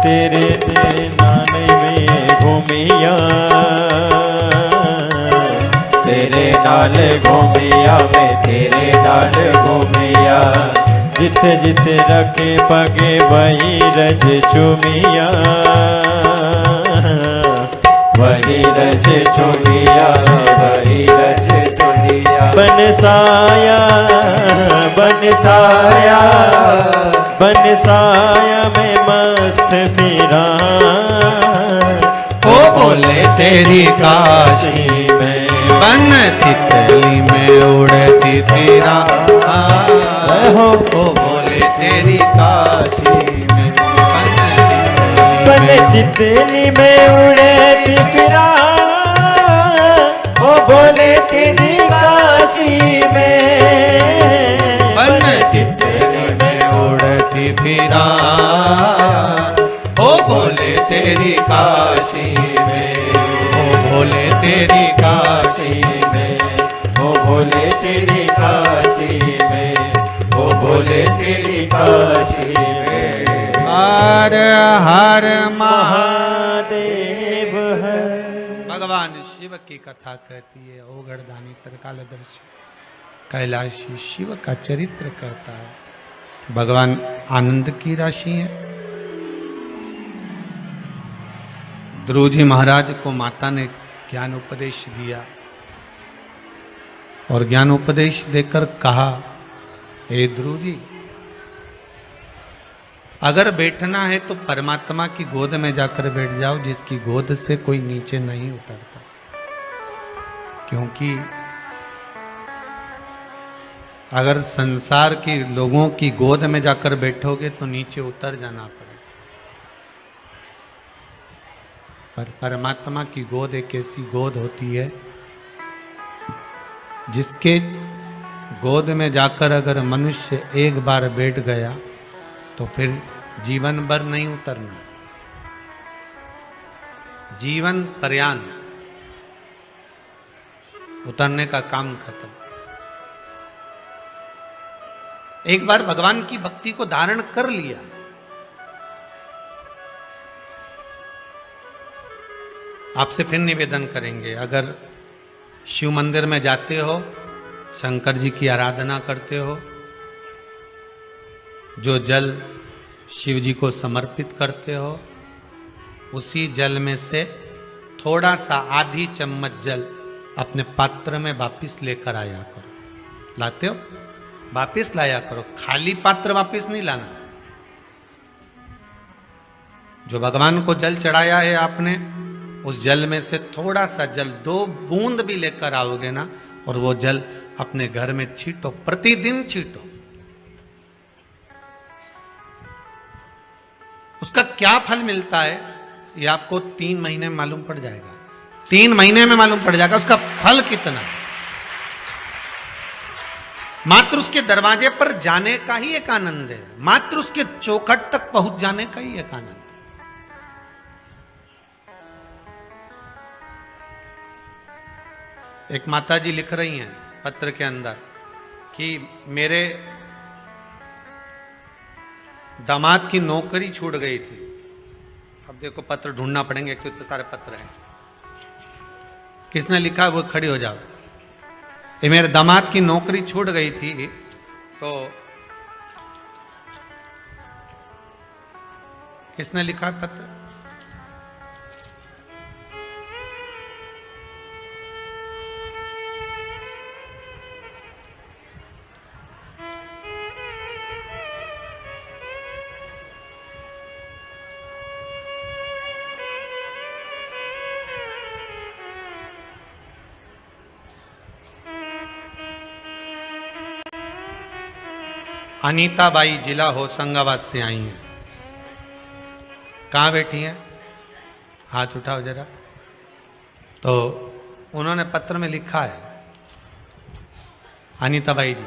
तेरे नाने में घूमिया, तेरे नाल घूमिया मैं तेरे नाल घूमिया, जिथे जिथे रखे पगे वही रज चुमिया, वही रज चुमिया, वही रज चुमिया। बनसाया बनसाया बनसाया में मस्त फिरा, ओ भोले तेरी काशी में बन तितली में उड़ती फिरा, ओ भोले तेरी काशी में बन तितली में उड़ती फिरा, ओ भोले तेरी काशी में बन तितली में उड़ती फिरा, ओ भोले तेरी काशी में, ओ भोले तेरी काशी में, ओ भोले तेरी काशी में, ओ भोले तेरी काशी में। हर हर महादेव है। भगवान शिव की कथा कहती है, ओगढ़दानी त्रिकालदर्शी कैलाशी शिव का चरित्र कहता है। भगवान आनंद की राशि है। ध्रुव जी महाराज को माता ने ज्ञान उपदेश दिया और ज्ञान उपदेश देकर कहा, हे ध्रुव जी, अगर बैठना है तो परमात्मा की गोद में जाकर बैठ जाओ, जिसकी गोद से कोई नीचे नहीं उतरता, क्योंकि अगर संसार के लोगों की गोद में जाकर बैठोगे तो नीचे उतर जाना पड़ेगा, पर परमात्मा की गोद एक ऐसी गोद होती है जिसके गोद में जाकर अगर मनुष्य एक बार बैठ गया तो फिर जीवन भर नहीं उतरना, जीवन पर्यंत उतरने का काम खत्म। एक बार भगवान की भक्ति को धारण कर लिया, आपसे फिर निवेदन करेंगे, अगर शिव मंदिर में जाते हो, शंकर जी की आराधना करते हो, जो जल शिव जी को समर्पित करते हो, उसी जल में से थोड़ा सा आधी चम्मच जल अपने पात्र में वापिस लेकर आया करो। लाते हो? वापिस लाया करो, खाली पात्र वापिस नहीं लाना। जो भगवान को जल चढ़ाया है आपने, उस जल में से थोड़ा सा जल 2 बूंद भी लेकर आओगे ना, और वो जल अपने घर में छींटो, प्रतिदिन छींटो। उसका क्या फल मिलता है ये आपको 3 महीने में मालूम पड़ जाएगा। 3 महीने में मालूम पड़ जाएगा उसका फल कितना। मात्र उसके दरवाजे पर जाने का ही एक आनंद है, मात्र उसके चौखट तक पहुंच जाने का ही एक आनंद। एक माता जी लिख रही हैं पत्र के अंदर कि मेरे दामाद की नौकरी छूट गई थी। अब देखो पत्र ढूंढना पड़ेंगे, एक तो इतने सारे पत्र हैं। किसने लिखा वो खड़ी हो जाओ। ये मेरे दामाद की नौकरी छूट गई थी, तो किसने लिखा पत्र? अनीता बाई जिला होशंगाबाद से आई हैं। कहाँ बैठी हैं? हाथ उठाओ जरा। तो उन्होंने पत्र में लिखा है, अनीता बाई जी।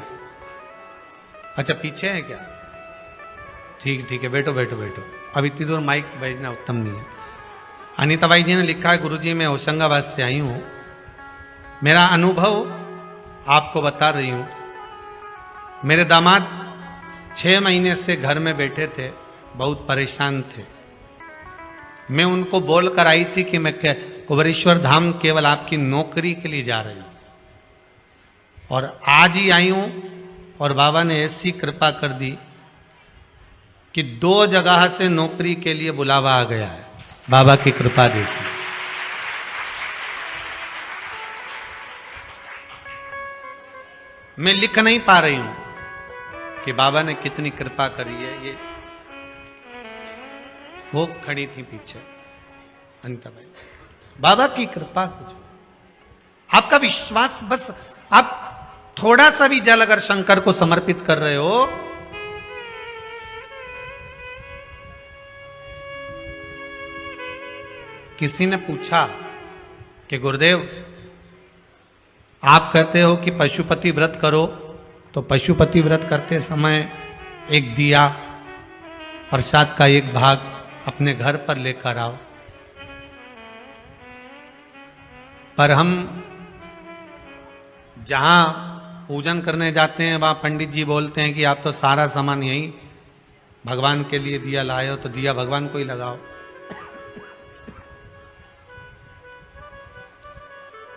अच्छा पीछे है क्या? ठीक ठीक है, बैठो बैठो बैठो। अब इतनी दूर माइक भेजना उत्तम नहीं है। अनीता बाई जी ने लिखा है, गुरुजी मैं होशंगाबाद से आई हूँ, मेरा अनुभव आपको बता रही हूँ। मेरे दामाद 6 महीने से घर में बैठे थे, बहुत परेशान थे। मैं उनको बोल कर आई थी कि मैं कुबेरेश्वर धाम केवल आपकी नौकरी के लिए जा रही हूं, और आज ही आई हूं, और बाबा ने ऐसी कृपा कर दी कि 2 जगह से नौकरी के लिए बुलावा आ गया है। बाबा की कृपा देखी। मैं लिख नहीं पा रही हूं कि बाबा ने कितनी कृपा करी है। ये वो खड़ी थी पीछे अनीता भाई। बाबा की कृपा कुछ, आपका विश्वास, बस आप थोड़ा सा भी जल अगर शंकर को समर्पित कर रहे हो, किसी ने पूछा कि गुरुदेव आप कहते हो कि पशुपति व्रत करो, तो पशुपति व्रत करते समय एक दिया, प्रसाद का एक भाग अपने घर पर लेकर आओ। पर हम जहां पूजन करने जाते हैं वहां पंडित जी बोलते हैं कि आप तो सारा सामान यहीं भगवान के लिए दिया लाए हो, तो दिया भगवान को ही लगाओ।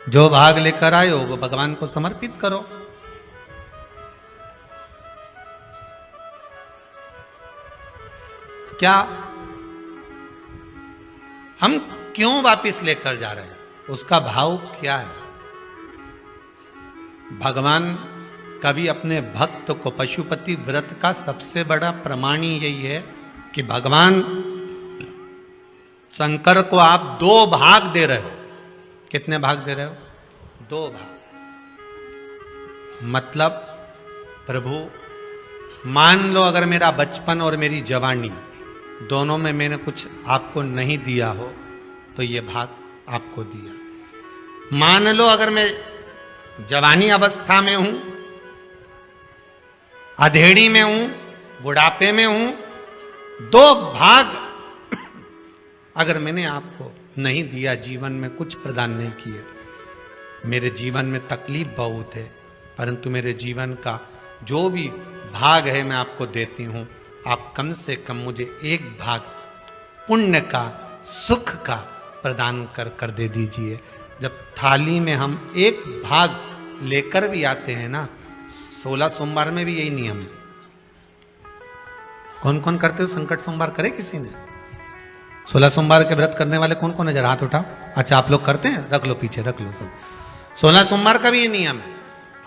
जो भाग लेकर आए हो वो भगवान को समर्पित करो। क्या हम क्यों वापिस लेकर जा रहे हैं? उसका भाव क्या है? भगवान कभी अपने भक्त को, पशुपति व्रत का सबसे बड़ा प्रमाण यही है कि भगवान शंकर को आप 2 भाग दे रहे हो। कितने भाग दे रहे हो? 2 भाग। मतलब प्रभु मान लो अगर मेरा बचपन और मेरी जवानी दोनों में मैंने कुछ आपको नहीं दिया हो, तो ये भाग आपको दिया। मान लो अगर मैं जवानी अवस्था में हूं, अधेड़ी में हूं, बुढ़ापे में हूं, 2 भाग अगर मैंने आपको नहीं दिया, जीवन में कुछ प्रदान नहीं किया, मेरे जीवन में तकलीफ बहुत है, परंतु मेरे जीवन का जो भी भाग है मैं आपको देती हूं। आप कम से कम मुझे 1 भाग पुण्य का, सुख का प्रदान कर दे दीजिए। जब थाली में हम 1 भाग लेकर भी आते हैं ना, 16 सोमवार में भी यही नियम है। कौन कौन करते हो? संकट सोमवार करे किसी ने? 16 सोमवार के व्रत करने वाले कौन कौन है? जरा हाथ उठाओ। अच्छा आप लोग करते हैं? रख लो पीछे, रख लो सब। 16 सोमवार का भी ये नियम है।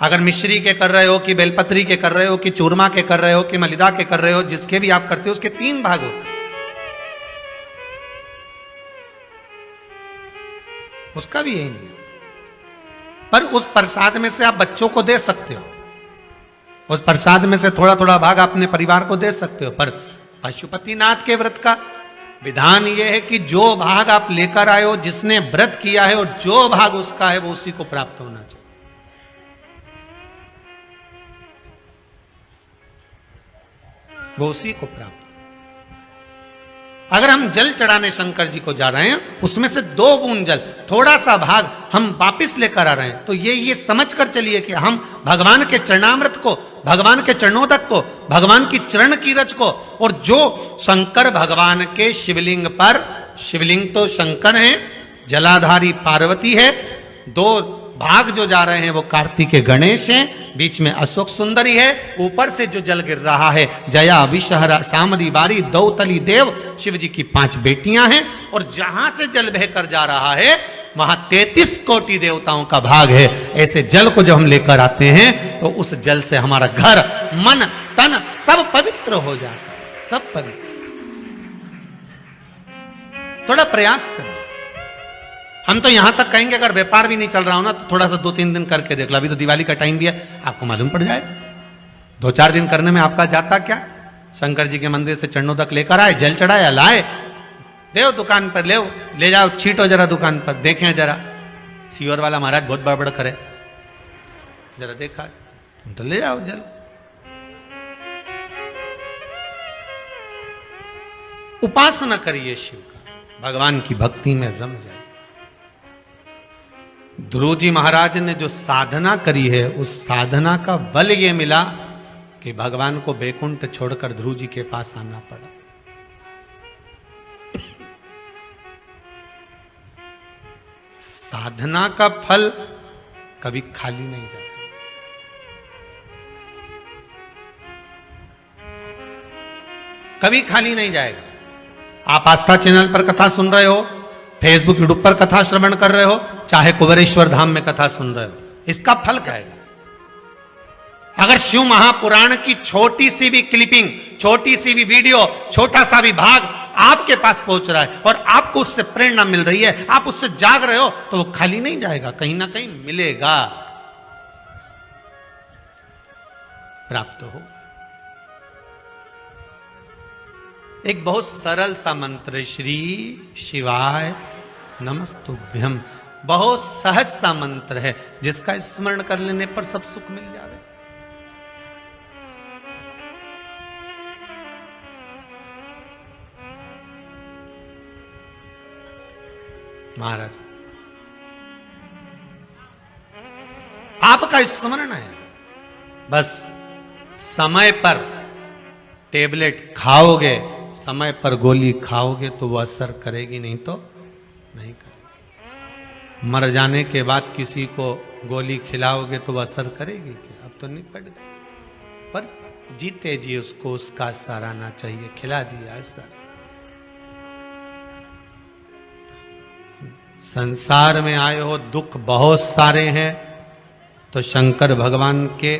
अगर मिश्री के कर रहे हो कि बेलपत्री के कर रहे हो कि चूरमा के कर रहे हो कि मलिदा के कर रहे हो, जिसके भी आप करते हो उसके 3 भाग होते हैं। उसका भी यही नहीं है। पर उस प्रसाद में से आप बच्चों को दे सकते हो, उस प्रसाद में से थोड़ा थोड़ा भाग अपने परिवार को दे सकते हो। पर पशुपतिनाथ के व्रत का विधान यह है कि जो भाग आप लेकर आए हो, जिसने व्रत किया है और जो भाग उसका है वो उसी को प्राप्त होना चाहिए। वो उसी को प्राप्त। अगर हम जल चढ़ाने शंकर जी को जा रहे हैं, उसमें से 2 बूंद जल, थोड़ा सा भाग हम वापिस लेकर आ रहे हैं, तो ये समझ कर चलिए कि हम भगवान के चरणामृत को, भगवान के चरणोदक को, भगवान की चरण की रज को, और जो शंकर भगवान के शिवलिंग पर, शिवलिंग तो शंकर हैं, जलाधारी पार्वती है, 2 भाग जो जा रहे हैं वो कार्तिकेय गणेश हैं, बीच में अशोक सुंदरी है, ऊपर से जो जल गिर रहा है जया विषहरा सामरी बारी दौतली देव, शिव जी की 5 बेटियां हैं, और जहां से जल बहकर जा रहा है वहां 33 कोटि देवताओं का भाग है। ऐसे जल को जब हम लेकर आते हैं तो उस जल से हमारा घर, मन, तन सब पवित्र हो जाता है, सब पवित्र। थोड़ा प्रयास करें। हम तो यहां तक कहेंगे अगर व्यापार भी नहीं चल रहा हो ना तो थोड़ा सा 2-3 दिन करके देख लो। अभी तो दिवाली का टाइम भी है, आपको मालूम पड़ जाएगा। 2-4 दिन करने में आपका जाता क्या? शंकर जी के मंदिर से चरणोदक लेकर आए, जल चढ़ाया, लाए, देव दुकान पर ले जाओ, छीटो जरा दुकान पर, देखें जरा सीवर वाला महाराज बहुत बड़बड़ करे, जरा देखा तुम तो ले जाओ जल। उपासना करिए शिव का, भगवान की भक्ति में रम जाए। ध्रुव जी महाराज ने जो साधना करी है, उस साधना का बल ये मिला कि भगवान को बैकुंठ छोड़कर ध्रुव जी के पास आना पड़ा। साधना का फल कभी खाली नहीं जाता। कभी खाली नहीं जाएगा। आप आस्था चैनल पर कथा सुन रहे हो, फेसबुक यूट्यूब पर कथा श्रवण कर रहे हो, चाहे कुबेरेश्वर धाम में कथा सुन रहे हो, इसका फल क्या है? अगर शिव महापुराण की छोटी सी भी क्लिपिंग, छोटी सी भी वीडियो, छोटा सा भी भाग आपके पास पहुंच रहा है और आपको उससे प्रेरणा मिल रही है, आप उससे जाग रहे हो, तो वो खाली नहीं जाएगा, कहीं ना कहीं मिलेगा, प्राप्त हो। एक बहुत सरल सा मंत्र है, श्री शिवाय नमस्तुभ्यम। बहुत सहज सा मंत्र है जिसका स्मरण कर लेने पर सब सुख मिल जावे। महाराज आपका स्मरण है, बस समय पर टेबलेट खाओगे, समय पर गोली खाओगे तो वो असर करेगी, नहीं तो नहीं करेगी। मर जाने के बाद किसी को गोली खिलाओगे तो वो असर करेगी क्या? अब तो निपट गए, पर जीते जी उसको उसका असर आना चाहिए, खिला दिया असर। संसार में आए हो, दुख बहुत सारे हैं, तो शंकर भगवान के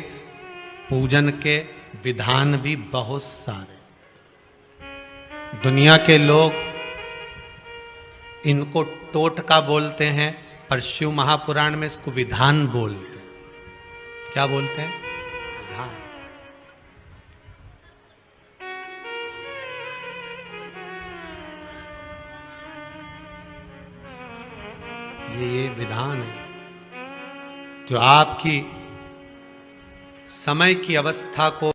पूजन के विधान भी बहुत सारे। दुनिया के लोग इनको टोटका बोलते हैं, पर शिव महापुराण में इसको विधान बोलते हैं। क्या बोलते हैं? विधान। ये विधान है जो आपकी समय की अवस्था को